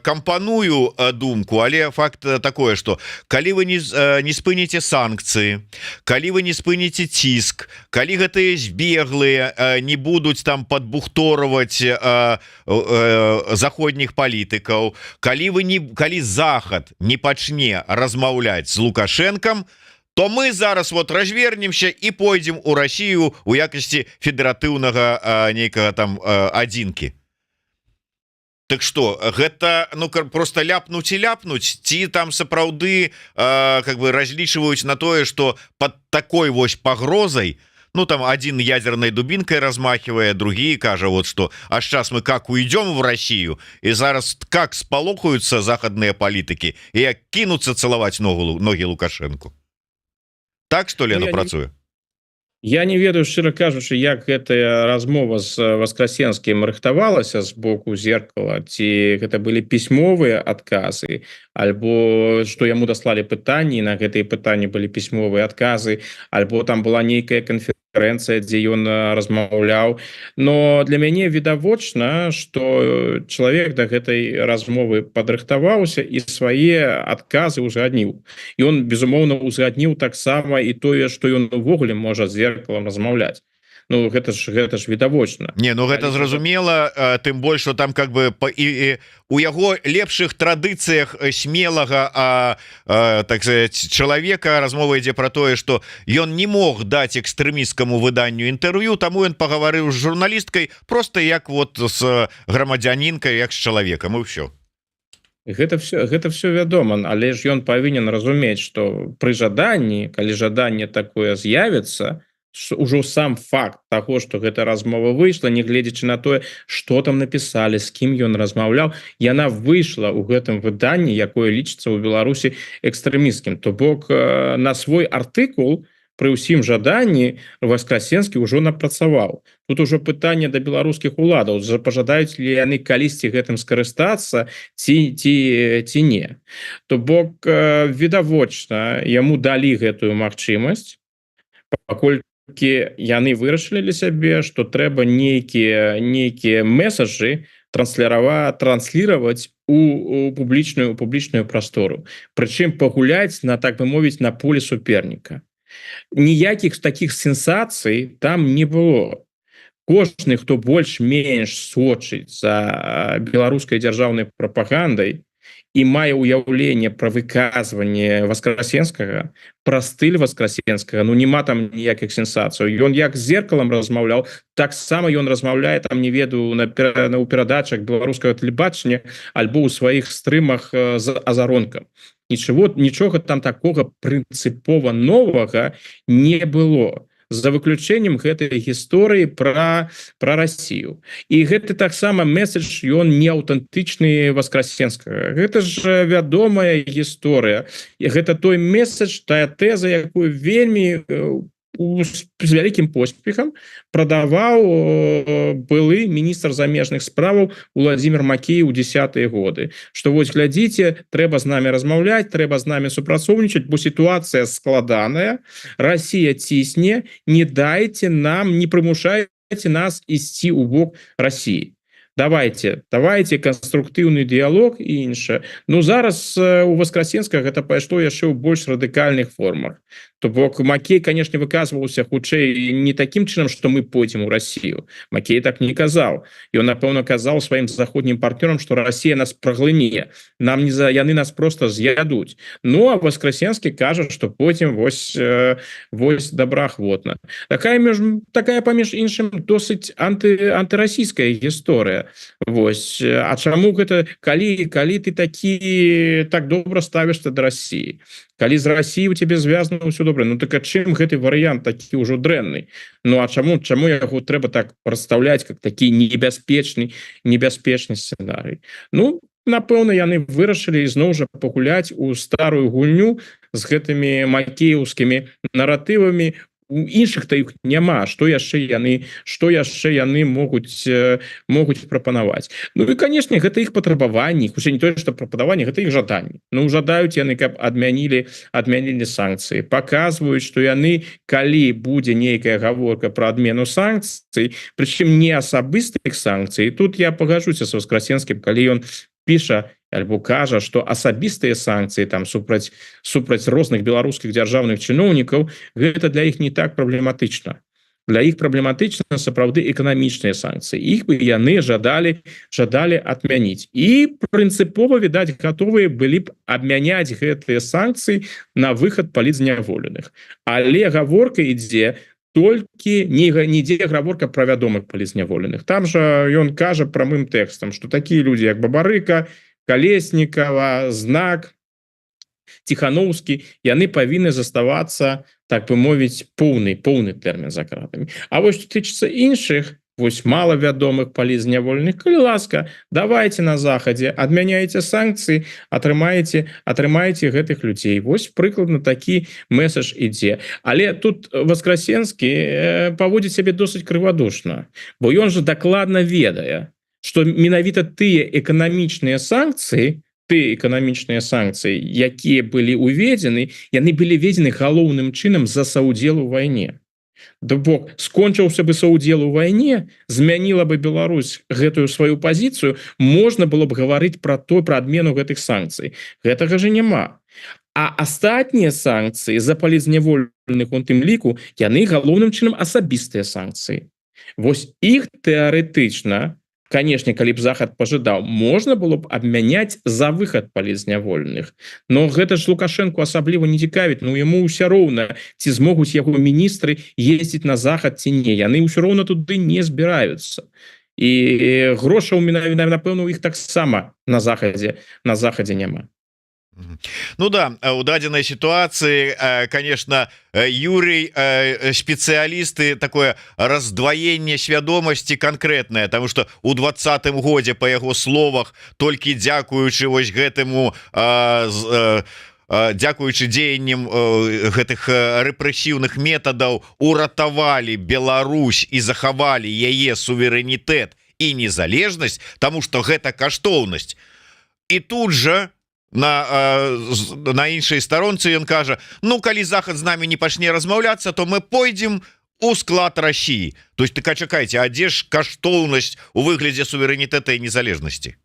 кампаную думку, але факт такое, что калі вы не спыніце санкцыі, калі вы не спыніце ціск, калі гэтыя збеглыя не будуць там падбухторваць заходніх палітыкаў, калі захад не пачне размаўляць з Лукашенком, то мы зараз вот развернемся і пойдзем у Россию у якасці федэратыўнага нейкага там адзінкі. Так что гэта ну просто ляпнуць і ляпнуць, ці там сапраўды как бы разлічваюць на тое, что под такой вось пагрозай, ну там один ядерной дубинкой размахивая, другие кажа вот что, а сейчас мы как уйдем в Россию, и зараз как сполохаются западные политики и кинутся целовать ноги Лукашенко. Так что ли оно працуе? Я не ведаю, шчыра кажучы, як гэтая размова з Васкрасенскім рыхтавалася з боку зеркала, ці гэта былі пісьмовыя адказы, альбо што яму даслалі пытанні, на гэтыя пытанні былі пісьмовыя адказы, альбо там была нейкая канферэнцыя, дзе ён размаўляў. Но для мяне відавочна, што чалавек да гэтай размовы падрыхтаваўся і свае адказы узгадніў. Ён, безумоўна, узгадніў таксама і тое, што ён увогуле можа зеркалам размаўляць. Ну гэта ж відавочна. Не, ну гэта зразумела, тым больш, что там как бы у яго лепшых традыцыях смелага так сказать чалавека размова ідзе про тое, что ён не мог даць экстрэмісцкаму выданню інтэрв'ю, таму ён пагаварыў з журналісткай просто як вот з грамадзянінкай, як з чалавекам, і ўсё. Гэта все вядома, але ж ён павінен разумець, што пры жаданні, калі жаданне такое з'явіцца, ўжо сам факт таго, што гэта размова выйшла, нягледзячы на тое, што там напісалі, з кім ён размаўляў, яна выйшла ў гэтым выданні, якое лічыцца ў Беларусі экстрэмісцкім. То бок на свой артыкул пры ўсім жаданні Васкрасенскі ўжо напрацаваў. Тут ужо пытанне да беларускіх уладаў, пажадаюць ли яны калісьці гэтым скарыстацца ці не. То бок відавочна яму далі гэтую магчымасць, паколькі яны вырашылі для сябе, што трэба нейкія месаджы транслировать у публічную прастору. Прычым пагуляць на, так бы мовіць, на поле суперніка. Ніякіх такіх сенсацый там не было. Кожны, хто больш-менш сочыць за беларускай дзяржаўнай прапагандай і мае ўяўленне пра выказванне Васкрасенскага, пра стыль Васкрасенскага, ну нема там ніякіх сенсацый. Ён як з зеркалам размаўляў, таксама ён размаўляе там, не ведаю, у перадачах беларускага тэлебачання альбо ў сваіх стрымах з азаронкам. Нічога там такога прынцыпова новага не было, за выключэннем гэтай гісторыі пра Расію. І гэта таксама месседж, ён не аўтэнтычны Васкрасенскага. Гэта ж вядомая гісторыя. І гэта той месседж, тая тэза, якую вельмі з вялікім поспехам прадаваў былы міністр замежных справаў Уладзімір Макеев у 10-е годы. Што вось глядзіце, трэба з намі размаўляць, трэба з намі супрацоўнічаць, бо сітуацыя складаная, Расія цісне, не дайце нам, не прымушайце нас ісці ў бок Расіі. Давайте конструктыўны дыялог і іншае. Ну зараз у Васкрасенскага гэта пайшло яшчэ ў больш радыкальных формах. То бок Макей, конечно, выказваўся хутчэй не таким чынам, што мы пойдзем у Россию. Макей так не казаў. Ён, напэўна, казаў сваім заходнім партнёрам, што Россия нас праглыне. Яны нас просто з'ядуць. Ну, а Васкрасенскі кажа, што пойдзем вось добраахвотна. Такая паміж іншым досыць антырасійская гісторыя. Вось. А чаму гэта, калі ты так добра ставішся да России? Калі з Россией у тебе звязано ўсё добра, ну так а чым гэты варыянт такі ўжо дрэнны? Ну а чаму яго трэба так прадстаўляць как такі небяспечны сцэнарый? Ну, напэўна, яны вырашылі ізноў жа пагуляць у старую гульню з гэтымі макееўскімі наратывамі іншых-то іх няма, што яшчэ яны могуць прапанаваць. Ну і канешне гэта іх патрабаванні, хутчэй не тое што прапанаванні, гэта іх жаданні. Ну жадаюць яны, каб адмянілі санкцыі, паказваюць, што яны, калі будзе нейкая гаворка пра адмену санкцый, прычым не асабістых санкцый, тут я пагаджуся з Васкрасенскім, калі ён піша альбо кажа, што асабістыя санкцыі там супраць розных беларускіх дзяржаўных чыноўнікаў, гэта для іх не так праблематычна. Для іх праблематычна сапраўды эканамічныя санкцыі. Іх бы яны жадалі адмяніць. І прынцыпова, відаць, гатовыя былі б абмяняць гэтыя санкцыі на выхад палітзняволеных. Але гаворка ідзе толькі не ідзе гаворка пра вядомых палітзняволеных. Там жа ён кажа прамым тэкстам, што такія людзі, як Бабарыка, Калеснікава, Знак, Ціхановскі, яны павінны заставацца, так бы мовіць, поўны тэрмін за кратамі. А вось што тычыцца іншых, вось малавядомых палітзняволеных, калі ласка, давайте на захадзе, адмяняйце санкцыі, атрымаеце гэтых людзей. Вось прыкладна такі месседж ідзе. Але тут Васкрасенскі паводзіць сябе досыць крывадушна, бо ён жа дакладна ведае, што менавіта тыя эканамічныя санкцыі, якія былі ўведзены, яны былі введзены галоўным чынам за саўдзел у вайне. Бок скончыўся бы саўдзел у вайне, змяніла бы Беларусь гэтую сваю пазіцыю, можна было б гаварыць пра адмену гэтых санкцый. Гэтага же няма. А астатнія санкцыі за палітзняволеных у тым ліку, яны галоўным чынам асабістыя санкцыі. Вось іх тэарэтычна, канешне, калі б захад пажадаў, можна было б абмяняць за выхад палітзняволеных. Но гэта ж Лукашенко асабліва не цікавіць, ну яму ўсё роўна, ці змогуць яго міністры ездзіць на захад ці не. Яны ўсё роўна туды не збіраюцца. І грошаў, напэўна, у іх таксама на захадзе няма. Ну да, у дадзенай ситуации, конечно, Юрий, специалисты, такое раздвоение свядомости конкретное, потому что у 20-м годзе, по его словах, только дзякуючы вось гэтаму дзякуючы дзеянням гэтых рэпрэсіўных метадаў уратавалі Беларусь і захавалі яе суверэнітэт і незалежнасць, тому что гэта каштоўнасць. І тут же на іншай старонцы ён кажа: ну калі захад з намі не пачне размаўляцца, то мы пойдзем у склад России. То есть ты чакайце, а дзе ж каштоўнасць у выглядзе суверэнітэта і незалежнасці?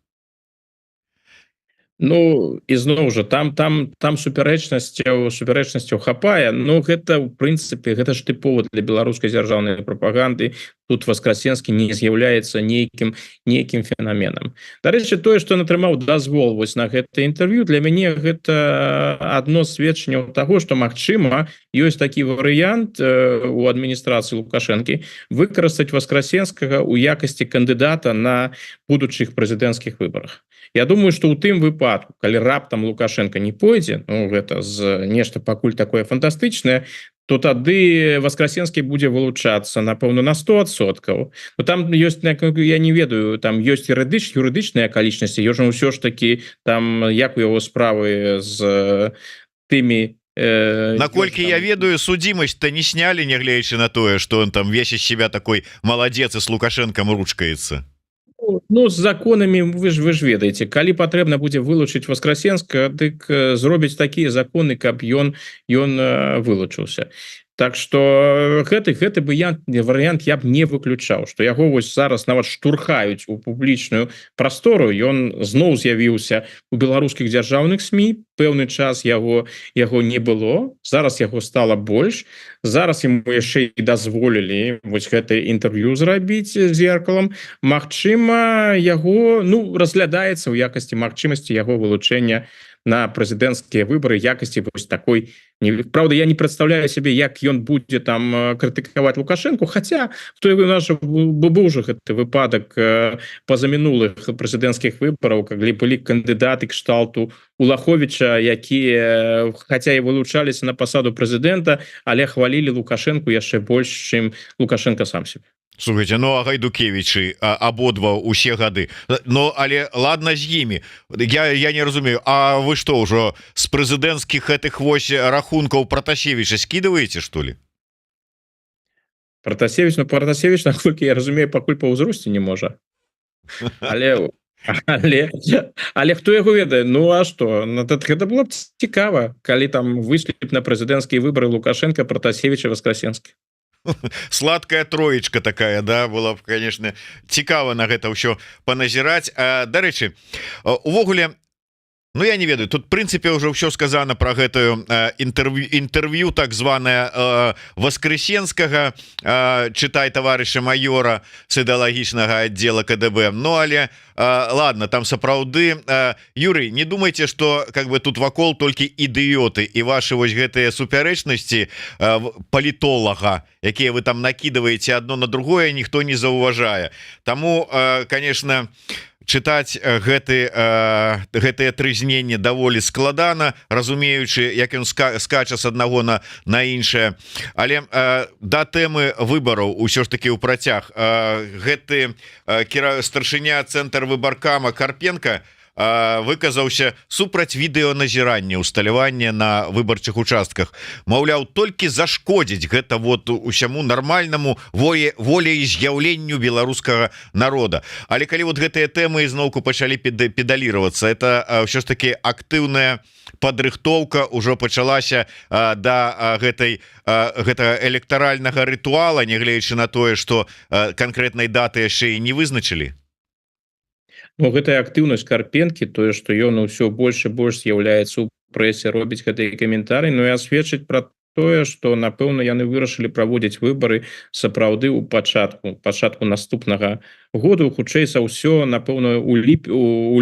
Ну ізноў жа там супярэчнасцяў хапае, но гэта ў прынцыпе гэта ж тыпова для беларускай дзяржаўнай прапаганды. Тут Васкрасенскі не з'яўляецца нейкім феноменам. Дарэчы, тое, што атрымаў дазвол вось на гэта інтэрв'ю, для мяне гэта адно з сведчанняў таго, што магчыма ёсць такі варыянт у адміністрацыі Лукашэнкі выкарыстаць Васкрасенскага ў якасці кандыдата на будучых прэзідэнцкіх выбарах. Я думаю, што ў тым выпадку, калі раптам Лукашенко не пойдзе, ну гэта з нешта пакуль такое фантастычнае, то тады Васкрасенскі будзе вылучацца, напэўна, на 100%. Но там ёсць, я не ведаю, там ёсць юрыдычныя акалічнасці, ёжа ўсё ж такі там як у яго справы з тымі. Наколькі я ведаю, судзімасць-то не снялі, нягледзячы на тое, што он там весь из себя такой маладзец і з Лукашэнкам ручкаецца. Ну, з законамі вы ж ведаеце, калі патрэбна будзе вылучыць Васкрасенска, дык зробяць такія законы, каб ён вылучыўся. Так что гэты варыянт я б не выключаў, што яго вось зараз нават штурхаюць у публічную прастору. Ён зноў з'явіўся у беларускіх дзяржаўных СМІ, пэўны час яго не было, зараз яго стала больш, зараз ему яшчэ і дазволілі вось гэта інтэрв'ю зрабіць з Зеркалам. Магчыма, яго разглядаецца ў якасці магчымасці яго вылучэння на прэзідэнцкія выборы, якасці вось такой. Правда, я не представляю себе, як ён будзе там крытыкаваць Лукашенко, хотя быў уже гэты выпадак пазамінулых прэзідэнцкіх выбораў, калі былі кандыдаты кшталту Улаховича, якія хотя і вылучаліся на пасаду прэзідэнта, але хвалілі Лукашенко яшчэ больш, чым Лукашенко сам себе. Слухайте, ну а Гайдукевичы абодва усе гады, но але ладно з імі, я не разумею, а вы что, ўжо з прэзідэнцкіх гэтых вось рахункаў Пратасевіча скидываете, что ли? Пратасевич, наколькі я разумею, пакуль па ўзросце не можа, але але хто яго ведае? Ну а што, гэта было б цікава, калі там выйшлі б на прэзідэнцкія выбары Лукашенко, Пратасевич і Воскресенскі. Сладкая троечка такая, да, была б, конечно, цікава на гэта ўсё паназіраць. Дарэчы, увогуле, ну я не ведаю, тут в прынцыпе уже ўсё сказано про гэтую інтэрв'ю так званое Воскресенскага, чытай таварыша майора с ідэалагічнага аддзела КДБ. Ну але ладно, там сапраўды, Юрый, не думайте, что как бы тут вакол толькі ідыёты і ваши вось гэтыя супярэчнасці палітолага, якія вы там накидываете одно на другое, ніхто не заўважае. Таму, конечно, чытаць гэтыя трызненні даволі складана, разумеючы, як ён скача з аднаго на іншае. Але да тэмы выбараў усё ж таки ў працяг гэты старшыня цэнтр выбаркама Карпенко выказаўся супраць відэаназірання усталявання на выбарчых участках. Маўляў, толькі зашкодзіць гэта вот усяму нармальнаму волеіз'яўленню беларускага народа. Але калі вот гэтыя тэмы ізноўку пачалі педаліравацца, это ўсё ж таки актыўная падрыхтоўка ўжо пачалася да гэтага электаральнага рытуала, нягледзячы на тое, што канкрэтнай даты яшчэ і не вызначылі. Ну, гэтая актыўнасць Карпенкі, тое, што ён ўсё больш і больш з'яўляецца ў прэсе, робіць гэтыя каментары, ну і асведчыць пра тое, што напэўна яны вырашылі праводзіць выбары сапраўды ў пачатку наступнага году, хутчэй за ўсё, напэўна, у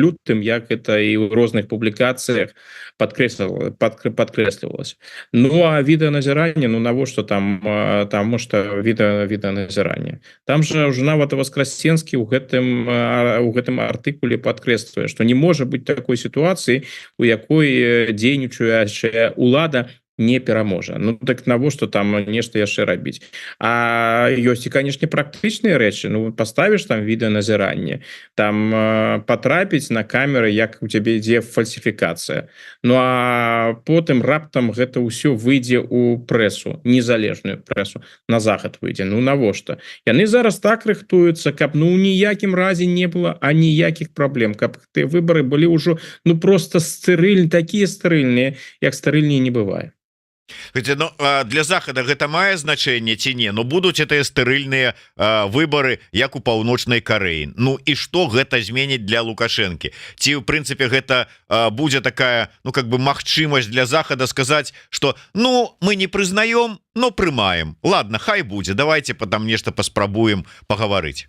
лютым, як это і ў розных публікацыях падкрэслівалася. Ну а відэаназіранне, ну навошта там што відэаназіранне? Там жа ўжо нават Воскресенскі ў гэтым артыкуле падкрэслівае, што не можа быць такой сітуацыі, у якой дзейнічаючая ўлада не пераможа. Ну так навошта там нешта яшчэ рабіць? А ёсць і, канешне, практычныя рэчы. Ну паставіш там відэаназіранне, там патрапіць на камеры, як у цябе ідзе фальсіфікацыя. Ну а потым раптам гэта ўсё выйдзе ў прэсу, незалежную прэсу, на захад выйдзе. Ну навошта? Яны зараз так рыхтуюцца, каб ну ніякім разе не было аніякіх праблем, каб тыя выбары былі ўжо ну просто такія стэрыльныя, як стэрыльней не бывае. Хотя, ну, для захада гэта мае значэнне ці не? Ну будуць гэтыя стэрыльныя выбары як у паўночнай Карэі. Ну і што гэта зменіць для Лукашэнкі? Ці в прынцыпе гэта будзе такая, ну как бы магчымасць для захада сказаць, что ну мы не прызнаем, но прымаем. Ладно, хай будзе, давайте там нешта паспрабуем пагаварыць.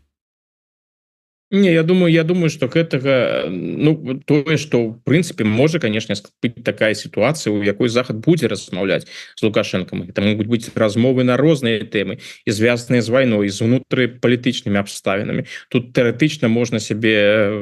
Не, я думаю, что гэтага ну тое, што в прынцыпе можа, конечно, быць такая сітуацыя, у якой захад будзе размаўляць з Лукашэнкам. Это могуць быць размовы на розныя тэмы і звязаныя з вайной, з унутрыпалітычнымі абставінамі. Тут тэарэтычна можна сябе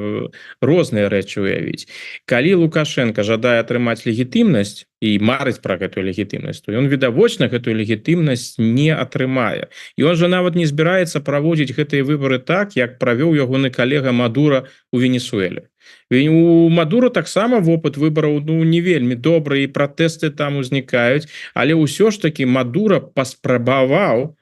розныя рэчы уявіць. Калі Лукашенко жадае атрымаць легітымнасць і марыць пра гэтую легітымнасць, то ён відавочна гэтую легітымнасць не атрымае. І он жа нават не збіраецца праводзіць гэтыя выбары так, як правёў ягоны калега Мадура у Венесуэле. У Мадура таксама вопыт выбараў ну не вельмі добры і пратэсты там узнікаюць, але ўсё ж таки Мадура паспрабаваў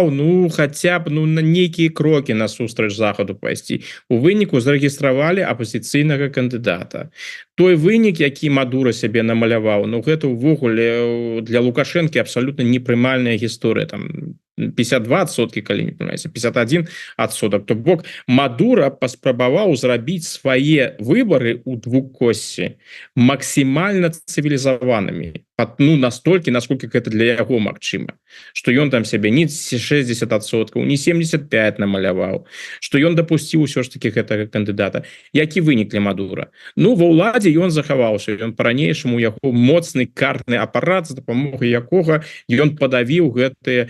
ну хаця б ну на нейкія крокі насустрач захаду пайсці. У выніку зарэгістравалі апазіцыйнага кандыдата. Той вынік, які Мадура сябе намаляваў, ну гэта ўвогуле для Лукашэнкі абсалютна непрымальная гісторыя, там 52%, калі не памыляюся, 51%. То бок Мадура паспрабаваў зрабіць свае выбары ў двукоссі максімальна цывілізаванымі. Ну настолькі, насколько гэта для яго магчыма. Што ён там сябе не 60%, не 75% намаляваў. Што ён дапусціў усё ж таки гэтага кандыдата. Які вынік для Мадура? Ну ва ўладзе ён захаваўся, ён па-ранейшаму яго моцны картны апарат, з дапамогай якога ён падавіў гэтыя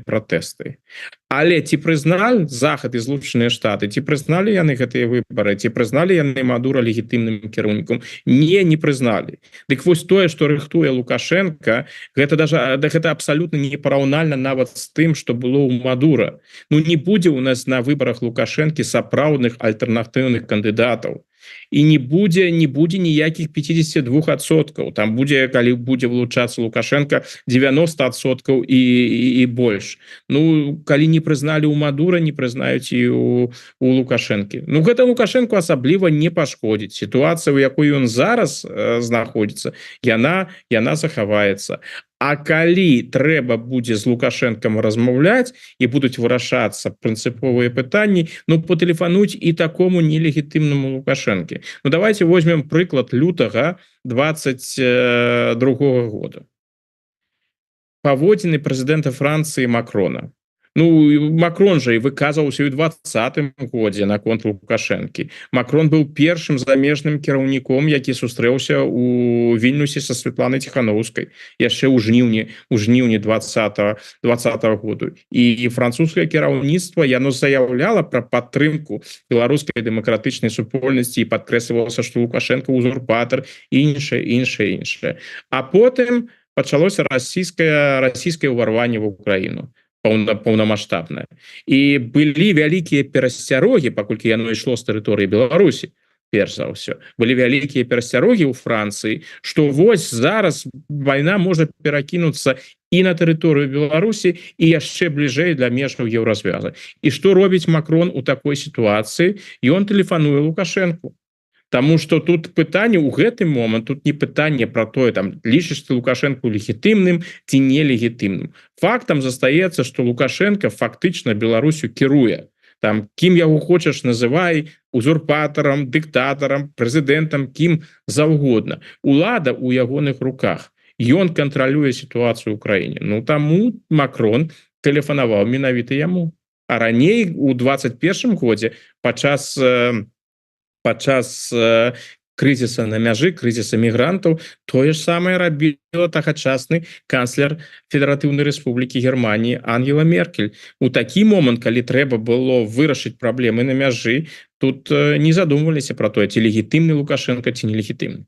пратэсты. Але ці прызналі захад і Злучаныя Штаты, ці прызналі яны гэтыя выбары, ці прызналі яны Мадура легітымным кіраўнікам? Не прызналі. Дык вось тое, што рыхтуе Лукашенко, гэта абсалютна непараўнальна нават з тым, што было ў Мадура. Ну не будзе ў нас на выбарах Лукашэнкі сапраўдных альтэрнатыўных кандыдатаў. і не будзе ніякіх 52%. Там будзе, калі будзе вылучацца Лукашенко, 90% і больш. Ну, калі не прызналі ў Мадура, не прызнаюць і у Лукашэнкі. Ну, гэта Лукашенко асабліва не пашкодзіць. Сітуацыя, у якой ён зараз знаходзіцца, яна захаваецца. А калі трэба будзе з Лукашэнкам размаўляць і будуць вырашацца прынцыповыя пытанні, ну, патэлефануць і такому нелегітымнаму Лукашэнке. Ну, давайте возьмем прыклад лютага 22 года. Паводзіны прэзідэнта Францыі Макрона. Ну, Макрон же і выказваўся ў 2020 годзе наконт Лукашэнкі. Макрон быў першым замежным кіраўніком, які сустрэўся ў Вільнюсе са Светланай Ціхановскай яшчэ ў жніўні 2020 году. І французскае кіраўніцтва яно заяўляла пра падтрымку беларускай дэмакратычнай супольнасці і падкрэслівалася, што Лукашенко узурпатар і іншае. А потым пачалося расійскае ўварванне в Украіну паўнамасштабнае. І былі вялікія перасцярогі, паколькі яно ішло з тэрыторыі Беларусі, перш за ўсё. Былі вялікія перасцярогі ў Францыі, што вось зараз вайна можа перакінуцца і на тэрыторыю Беларусі, і яшчэ бліжэй для межаў Еўразвяза. І што робіць Макрон у такой сітуацыі? Ён тэлефануе Лукашэнку. Таму што тут пытанне ў гэты момант, тут не пытанне пра тое, там, лічыш ты Лукашэнку легітымным ці нелегітымным. Фактам застаецца, што Лукашенко фактычна Беларусю кіруе. Там, кім яго хочаш называй, узурпатарам, дыктатарам, прэзідэнтам, кім заўгодна. Улада ў ягоных руках. Ён кантралюе сітуацыю ў краіне. Ну, таму Макрон тэлефанаваў менавіта яму. А раней, у 21 годзе, падчас крызіса на мяжы, крызіса мігрантаў, тое ж самае рабіла тагачасны канцлер Федэратыўнай Рэспублікі Германії Ангела Меркель. У такі момант, калі трэба было вырашыць праблемы на мяжы, тут не задумваліся пра тое, ці легітымны Лукашенко, ці нелегітымны.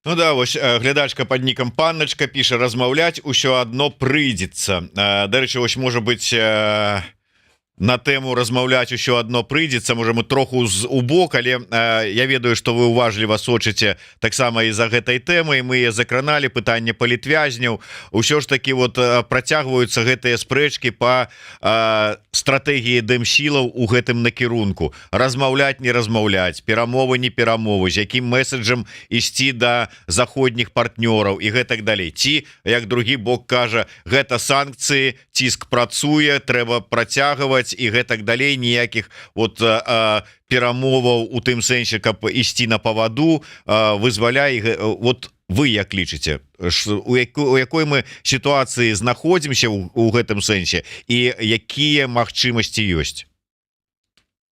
Ну да, вось глядачка под нікам Панначка піша: размаўляць усё адно прыйдзецца. Дарэчы, вось, можа быць, на тэму размаўляць усё адно прыйдзецца, можа, мы троху у бок, але я ведаю, што вы уважліва сочыце таксама і за гэтай тэмай. Мы закраналі пытанне палітвязняў. Усё ж такі вот працягваюцца гэтыя спрэчкі па стратэгіі дэмсілаў у гэтым накірунку. Размаўляць, не размаўляць, перамовы, не перамовы, з якім месседжам ісці да заходніх партнёраў і гэтак далей. Ці, як другі бок кажа, гэта санкцыі, ціск працуе, трэба працягваць і гэтак далей, ніякіх вот перамоваў у тым сэнсе, каб ісці на паваду, вызваляй. Вот вы як лічыце, у якой мы сітуацыі знаходзімся у гэтым сэнсе і якія магчымасці ёсць?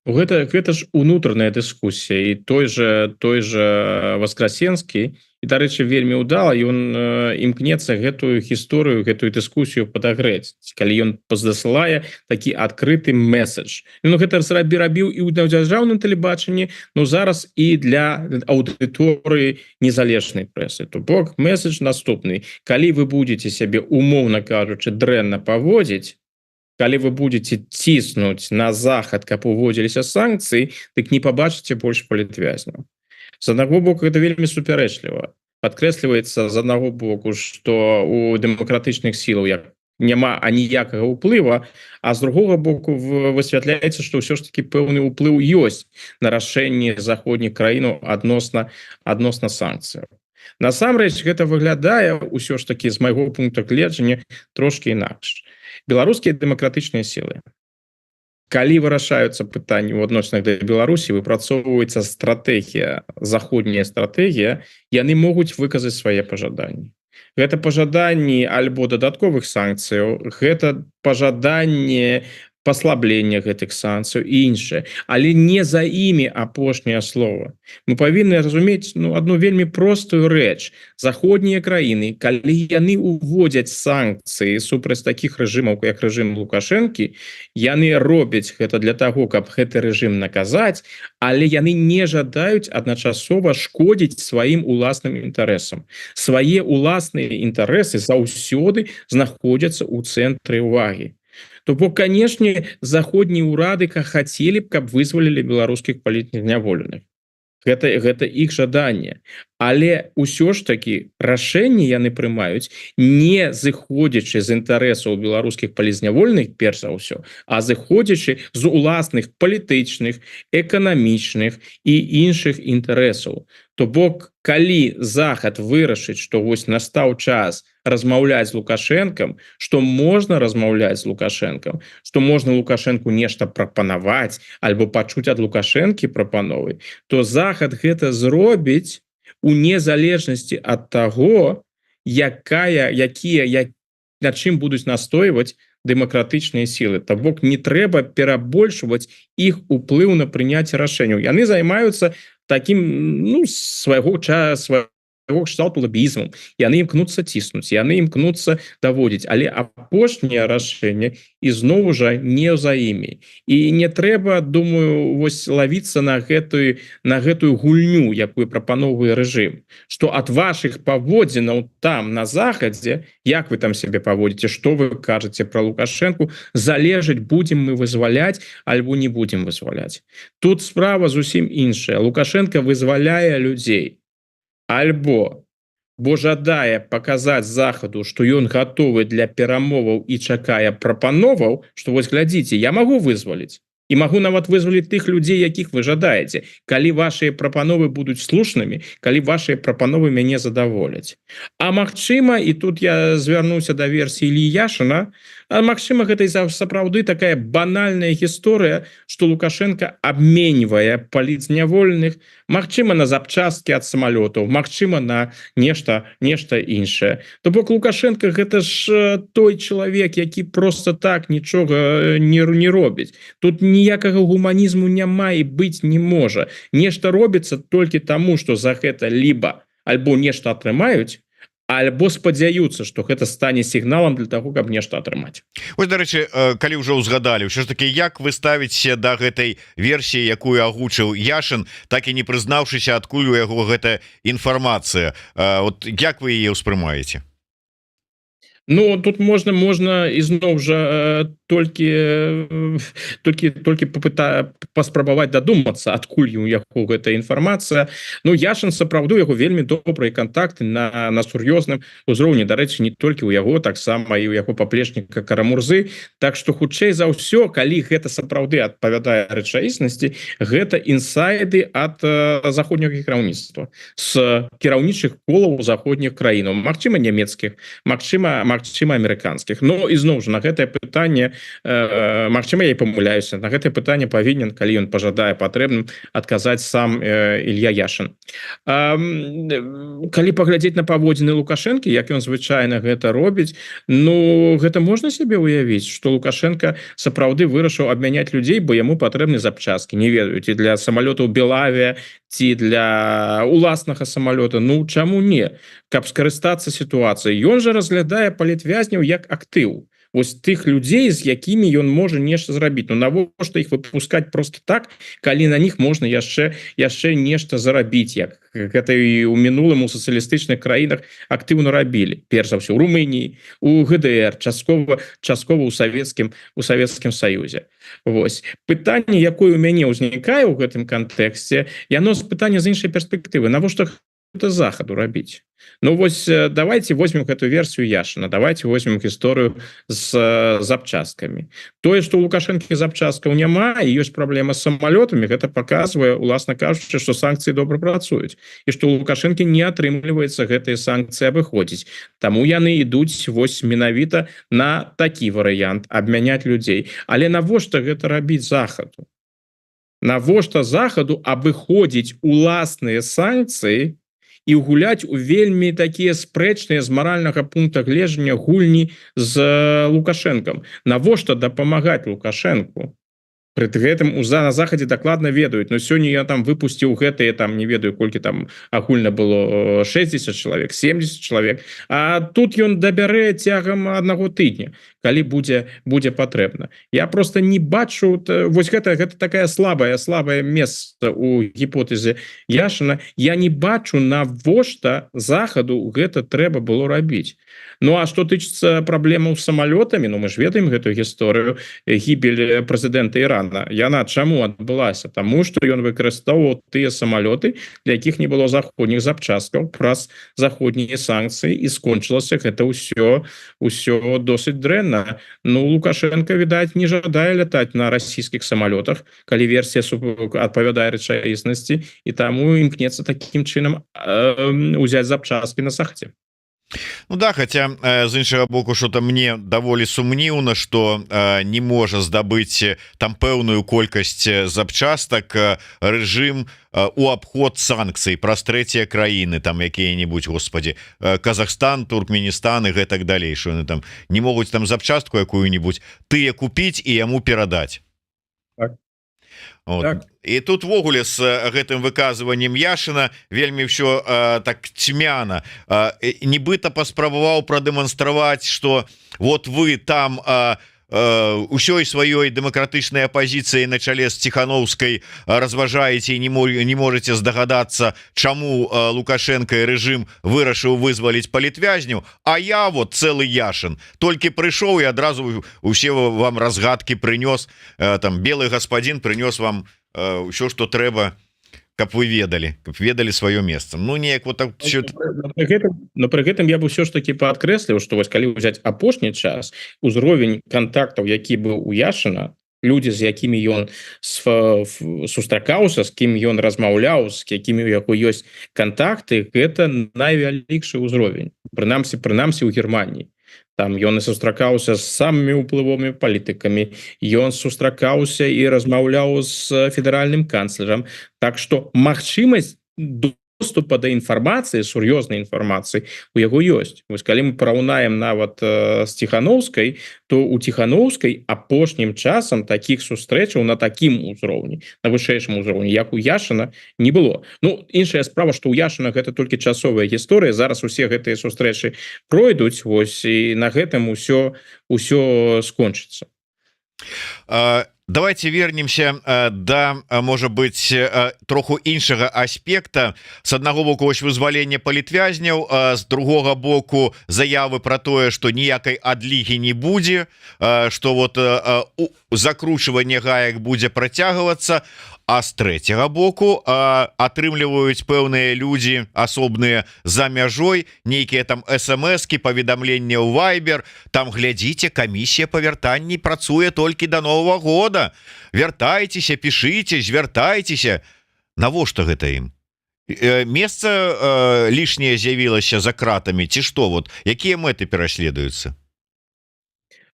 Гэта ж унутраная дыскусія, і той же Васкрасенскі, і, дарэчы, вельмі ўдала, ён імкнецца гэтую гісторыю, гэтую дыскусію падагрэць, калі ён паздасылае такі адкрыты месседж. Ну, гэта рабіў і ў дзяржаўным тэлебачанні, но зараз і для аўдыторыі незалежнай прэсы. То бок месседж наступны: калі вы будете сябе, умоўна кажучы, дрэнна паводзіць, калі вы будете ціснуць на захад, каб уводзіліся санкцыі, дык не пабачыце больш палітвязняў. З аднаго боку, гэта вельмі супярэчліва. Падкрэсліваецца з аднаго боку, што у дэмакратычных сілаў няма аніякага ўплыва, а з другога боку высвятляецца, што ўсё ж такі пэўны ўплыў ёсць на рашэнне заходніх краінаў адносна санкцыяў. Насамрэч, гэта выглядае ўсё ж такі, з майго пункту гледжання, трошкі інакш. Беларускія дэмакратычныя сілы, калі вырашаюцца пытанні ў адносінах да Беларусі, выпрацоўваецца стратэгія, заходняя стратэгія, яны могуць выказаць свае пажаданні. Гэта пажаданні альбо дадатковых санкцыяў, гэта пажаданне паслаблення гэтых санкцыяў і іншае, але не за імі апошняе слова. Мы павінны разумець адну вельмі простую рэч. Заходнія краіны, калі яны уводзяць санкцыі супраць такіх рэжымаў, як рэжым Лукашэнкі, яны робяць гэта для таго, каб гэты рэжым наказаць, але яны не жадаюць адначасова шкодзіць сваім уласным інтарэсам. Свае уласныя інтарэсы заўсёды знаходзяцца ў цэнтры ўвагі. То бок канешне заходнія ўрады хацелі б, каб вызвалілі беларускіх палітзняволеных. Гэта іх жаданне, але ўсё ж таки рашэнні яны прымаюць не зыходзячы з інтарэсаў беларускіх палізнявольных перш за ўсё, а зыходзячы з уласных палітычных, эканамічных і іншых інтарэсаў. То бок калі захад вырашыць, што вось настаў час размаўляць з Лукашэнкам, што можна размаўляць з Лукашэнкам, што можна Лукашэнку нешта прапанаваць альбо пачуць ад Лукашэнкі прапановы, то захад гэта зробіць у незалежнасці ад таго, на чым будуць настойваць дэмакратычныя сілы. То бок не трэба перабольшваць іх уплыў на прыняцце рашэнняў. Яны займаюцца таким свайго кшталту лабізмам, яны імкнуцца ціснуць, яны імкнуцца даводзіць, але апошняе рашэнне ізноў жа не за імі. І не трэба, думаю, вось лавіцца на гэтую гульню, якую прапановвае рэжым, што ад вашых паводзінаў там на захадзе, як вы там сябе паводзіце, што вы кажаце пра Лукашэнку, залежыць, будзем мы вызваляць альбо не будзем вызваляць. Тут справа зусім іншая. Лукашенко вызваляе людзей альбо жадае паказаць захаду, што ён гатовы для перамоваў і чакае прапановаў, што вось глядзіце, я магу вызваліць і магу нават вызваліць тых людзей, якіх вы жадаеце, калі вашыя прапановы будуць слушнымі, калі вашыя прапановы мяне задаволяць. А магчыма, і тут я звярнуся да версіі Іллі Яшына, а магчыма, гэта сапраўды такая банальная гісторыя, што Лукашенко абменьвае палітзняволеных, магчыма, на запчасткі ад самалётаў, магчыма, на нешта іншае. То бок Лукашенко гэта ж той чалавек, які просто так нічога не робіць. Тут ніякага гуманізму няма і быць не можа. Нешта робіцца толькі таму, што за гэта альбо нешта атрымаюць, альбо спадзяюцца, што гэта стане сігналам для таго, каб нешта атрымаць. Вось, дарэчы, калі ўжо ўзгадалі, ўсё ж таки, як вы ставіце да гэтай версіі, якую агучыў Яшын, так і не прызнаўшыся, адкуль у яго гэта інфармацыя. Вот як вы яе ўспрымаеце? Ну, тут можна ізноў жа толькі паспрабаваць дадумацца, адкуль у яго гэта інфармацыя. Ну, Яшын сапраўды, яго вельмі добрыя кантакты на сур'ёзным узроўні. Дарэчы, не толькі ў яго, таксама і ў яго паплечніка Карамурзы. Так што, хутчэй за ўсё, калі гэта сапраўды адпавядае рэчаіснасці, гэта інсайды ад заходняга кіраўніцтва, з кіраўнічых колаў заходніх краінаў, магчыма, нямецкіх, магчыма, амерыканскіх. Но ізноў жа на гэтае пытанне, магчыма, я і памыляюся, на гэтае пытанне павінен, калі ён пажадае патрэбным, адказаць сам Ілля Яшын. Калі паглядзець на паводзіны Лукашэнкі, як ён звычайна гэта робіць, ну, гэта можна сябе ўявіць, што Лукашенко сапраўды вырашыў абмяняць людзей, бо яму патрэбны запчасткі, не ведаю, ці для самалётаў Белавія, ці для уласнага самалёта. Ну, чаму не? Каб скарыстацца сітуацыяй. Ён жа разглядае палітвязняў як актыў. Вось тых людзей, з якімі ён можа нешта зрабіць. Ну, навошта іх выпускаць просто так, калі на них можна яшчэ нешта зарабіць, як гэта і ў мінулым у сацыялістычных краінах актыўна рабілі. Перш за ўсё у Румыніі, у ГДР, часткова ў Савецкім Саюзе. Вось. Пытанне, якое у мяне ўзнікае ў гэтым кантэксце, яно з пытання з іншай перспектывы. Навошта гэта захаду рабіць? Ну, вось, давайте возьмем гэту версію Яшына, давайте возьмем гісторыю з запчасткамі. Тое, што ў Лукашэнкі запчасткаў няма і ёсць праблема з самалётамі, гэта паказвае, уласна кажучы, што санкцыі добра працуюць і што ў Лукашэнкі не атрымліваецца гэтыя санкцыі абыходзіць. Таму яны ідуць вось менавіта на такі варыянт абмяняць людзей. Але навошта гэта рабіць захаду? Навошта захаду абыходзіць уласныя санкцыі і гуляць у вельмі такія спрэчныя з маральнага пункта гледжання гульні з Лукашэнкам. Навошта дапамагаць Лукашэнку? Пры гэтым на захадзе дакладна ведаюць, но сёння я там выпусціў гэтыя, там не ведаю, колькі там агульна было, 60 чалавек, 70 чалавек, а тут ён дабярэ цягам аднаго тыдня. калі будзе патрэбна. Я просто не бачу вось гэта такая слабае месца у гіпотэзе Яшина. Я не бачу, навошта захаду гэта трэба было рабіць. Ну а што тычыцца праблемаў з самалётамі, ну мы ж ведаем гэтую гісторыю гібель прэзідэнта Ірана. Яна чаму адбылася? Таму што ён выкарыстоўваў тыя самалёты, для якіх не было заходніх запчасткаў праз заходнія санкцыі, і скончылася гэта ўсё досыць дрэнна. Ну Лукашенко, відаць, не жадае лятаць на расійскіх самалётах, калі версія адпавядае рэчаіснасці, і таму імкнецца такім чынам узяць запчасткі на сахце. Ну да, хотя з іншага боку, что-то мне даволі сумніўна, что не можа здабыць там пэўную колькасць запчастак рэжым у абход санкцый праз трэція краіны, там якія-нибудь, господи, Казахстан, Туркменістан і гэтак далей, что яны там не могуць там запчастку якую-нибудь тыя купіць і яму перадаць. Так. Вот. Так. І тут ввогуле з гэтым выказваннем Яшина вельмі ўсё так цьмяна, нібыта паспрабаваў прадэманстраваць, что вот вы там ўсёй сваёй дэмакратычнай апозіцыяй на чале з Ціхановскай разважаеце і не можете здагадацца, чаму Лукашенко і рэжым вырашыў вызваліць палітвязняў, а я вот цэлы Яшин толькі прыйшоў і адразу усе вам разгадкі прынёс, там белый гаспадзін прынёс вам ўсё, што трэба, каб вы ведалі сваё месца. Ну неяк вот так. Но пры гэтым я бы ўсё ж таки падкрэсліў, што вось калі ўзяць апошні час, узровень контактаў, які быў у Яшина, людзі, з якімі ён сустракаўся, з кім ён размаўляў, з якімі у яго ёсць контакты, гэта найвялікшы ўзровень, прынамсі ў Германії. Там ён і сустракаўся з самымі ўплывовымі палітыкамі, ён сустракаўся і размаўляў з федэральным канцлерам. Так што магчымасць доступа да інфармацыі, сур'ёзнай інфармацыі у яго ёсць. Вось калі мы параўнаем нават з Ціхановскай, то у Ціхановскай апошнім часам такіх сустрэчаў на такім узроўні, на вышэйшым узроўні, як у Яшина, не было. Ну іншая справа, што ў Яшина гэта толькі часовая гісторыя, зараз усе гэтыя сустрэчы пройдуць, вось і на гэтым усё скончыцца. Давайте вернемся да, можа быть, троху іншага аспекта. С аднаго боку вось вызвалення палітвязняў, з другога боку заявы про тое, што ніякай адлігі не будзе, што вот закручванне гаек будзе працягвацца, а з трэцяга боку атрымліваюць пэўныя людзі асобныя за мяжой нейкія там смс-кі, паведамленні ў Viber, там глядзіце, камісія па вяртанні працуе толькі до Нового года, вяртайцеся, пішыце, звяртайцеся. Навошта гэта ім? Месца лішняе з'явілася за кратамі ці што? Вот якія мэты пераследуюцца?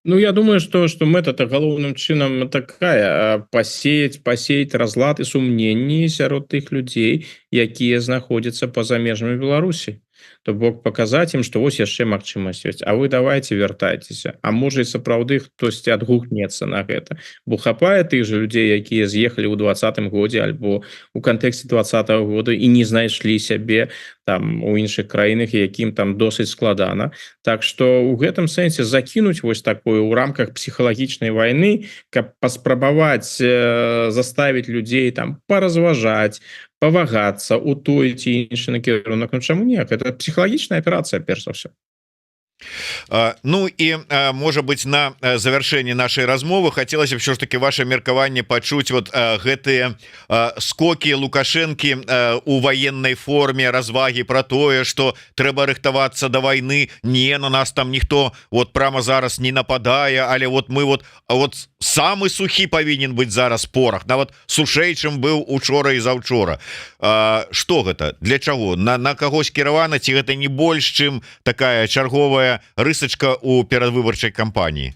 Ну, я думаю, что мэта-то галоўным чынам такая: пасеять разлад і сумненні сярод тых людзей, якія знаходзяцца па-за межамі Беларусі. То бок паказаць ім, што вось яшчэ магчымасць ёсць, а вы давайте вяртайцеся. А можа і сапраўды хтосьці адгукнецца на гэта, бо хапае тых жа людзей, якія з'ехалі ў 2020 годзе альбо у кантэксце 2020 года і не знайшлі сябе там у іншых краінах, якім там досыць складана. Так што ў гэтым сэнсе закінуць вось такое ў рамках псіхалагічнай вайны, каб паспрабаваць заставіць людзей там паразважаць, павагацца у той ці іншы накірунак. Ну чаму не? Гэта псіхалагічная аперацыя, перш за ўсё. Ну і можа быть, на завяршэнне нашай размовы хацелася б ўсё ж таки ваше меркаванне пачуць вот гэтыя скокі Лукашэнкі у военной форме, развагі про тое, что трэба рыхтавацца до войны, не, на нас там ніхто вот прямо зараз не нападае, але вот мы вот самы сухі павінен быць зараз порах, нават сушэй, чым быў учора і заўчора. Што гэта? Для чаго? На кагось кіравана, ці гэта не больш, чым такая чарговая рысачка у перадвыбарчай кампаніі?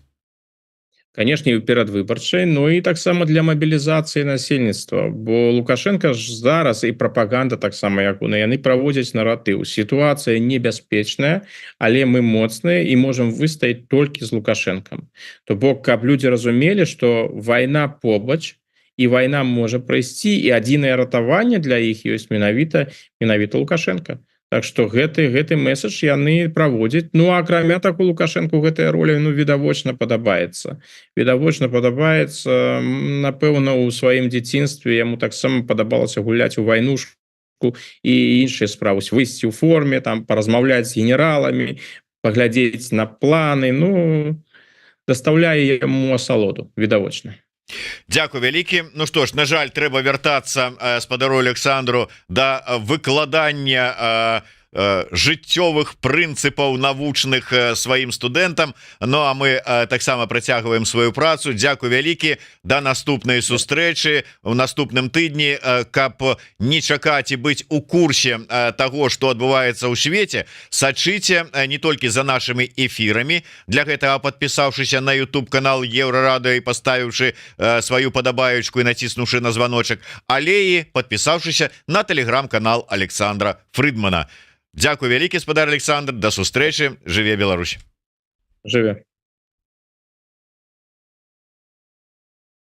Конечно, і перадвыбарчай, но і таксама для мабілізацыі насельніцтва, бо Лукашенко ж зараз і прапаганда таксама як яны праводзяць наратыў. Сітуацыя небяспечная, але мы моцныя і можам выстаяць толькі з Лукашенком. То бок, каб людзі разумелі, што вайна побач, і вайна можа прайсці, і адзінае ратаванне для іх ёсць менавіта Лукашенко. Так что гэты месседж яны праводзяць. Ну акрамя таго Лукашенко гэтая роля відавочна падабаецца напэўна у сваім дзяцінстве яму таксама падабалася гуляць у вайнушку і іншыя справы выйсці ў форме там паразмаўляць з генераламі паглядзець на планы даставляе яму асалоду відавочна. Дякую вялікі. Ну што ж, на жаль, трэба вяртацца спадару Александру да выкладання жыццёвых прынцыпаў навучных сваім студэнтам. Ну а мы таксама працягваем сваю працу. Дзякуй вялікі, да наступнай сустрэчы у наступным тыдні. Каб не чакаць і быць у курсе таго, што адбываецца ў свеце, сачыце не толькі за нашымі эфірамі, для гэтага падпісаўшыся на YouTube канал Еўрарадыё і паставіўшы сваю падабаючку і націснуўшы на званочак, але і падпісаўшыся на тэлеграм-канал Александра Фрыдмана. Дзякуй вялікі, спадар Александр, да сустрэчы, жыве Беларусь. Жыве.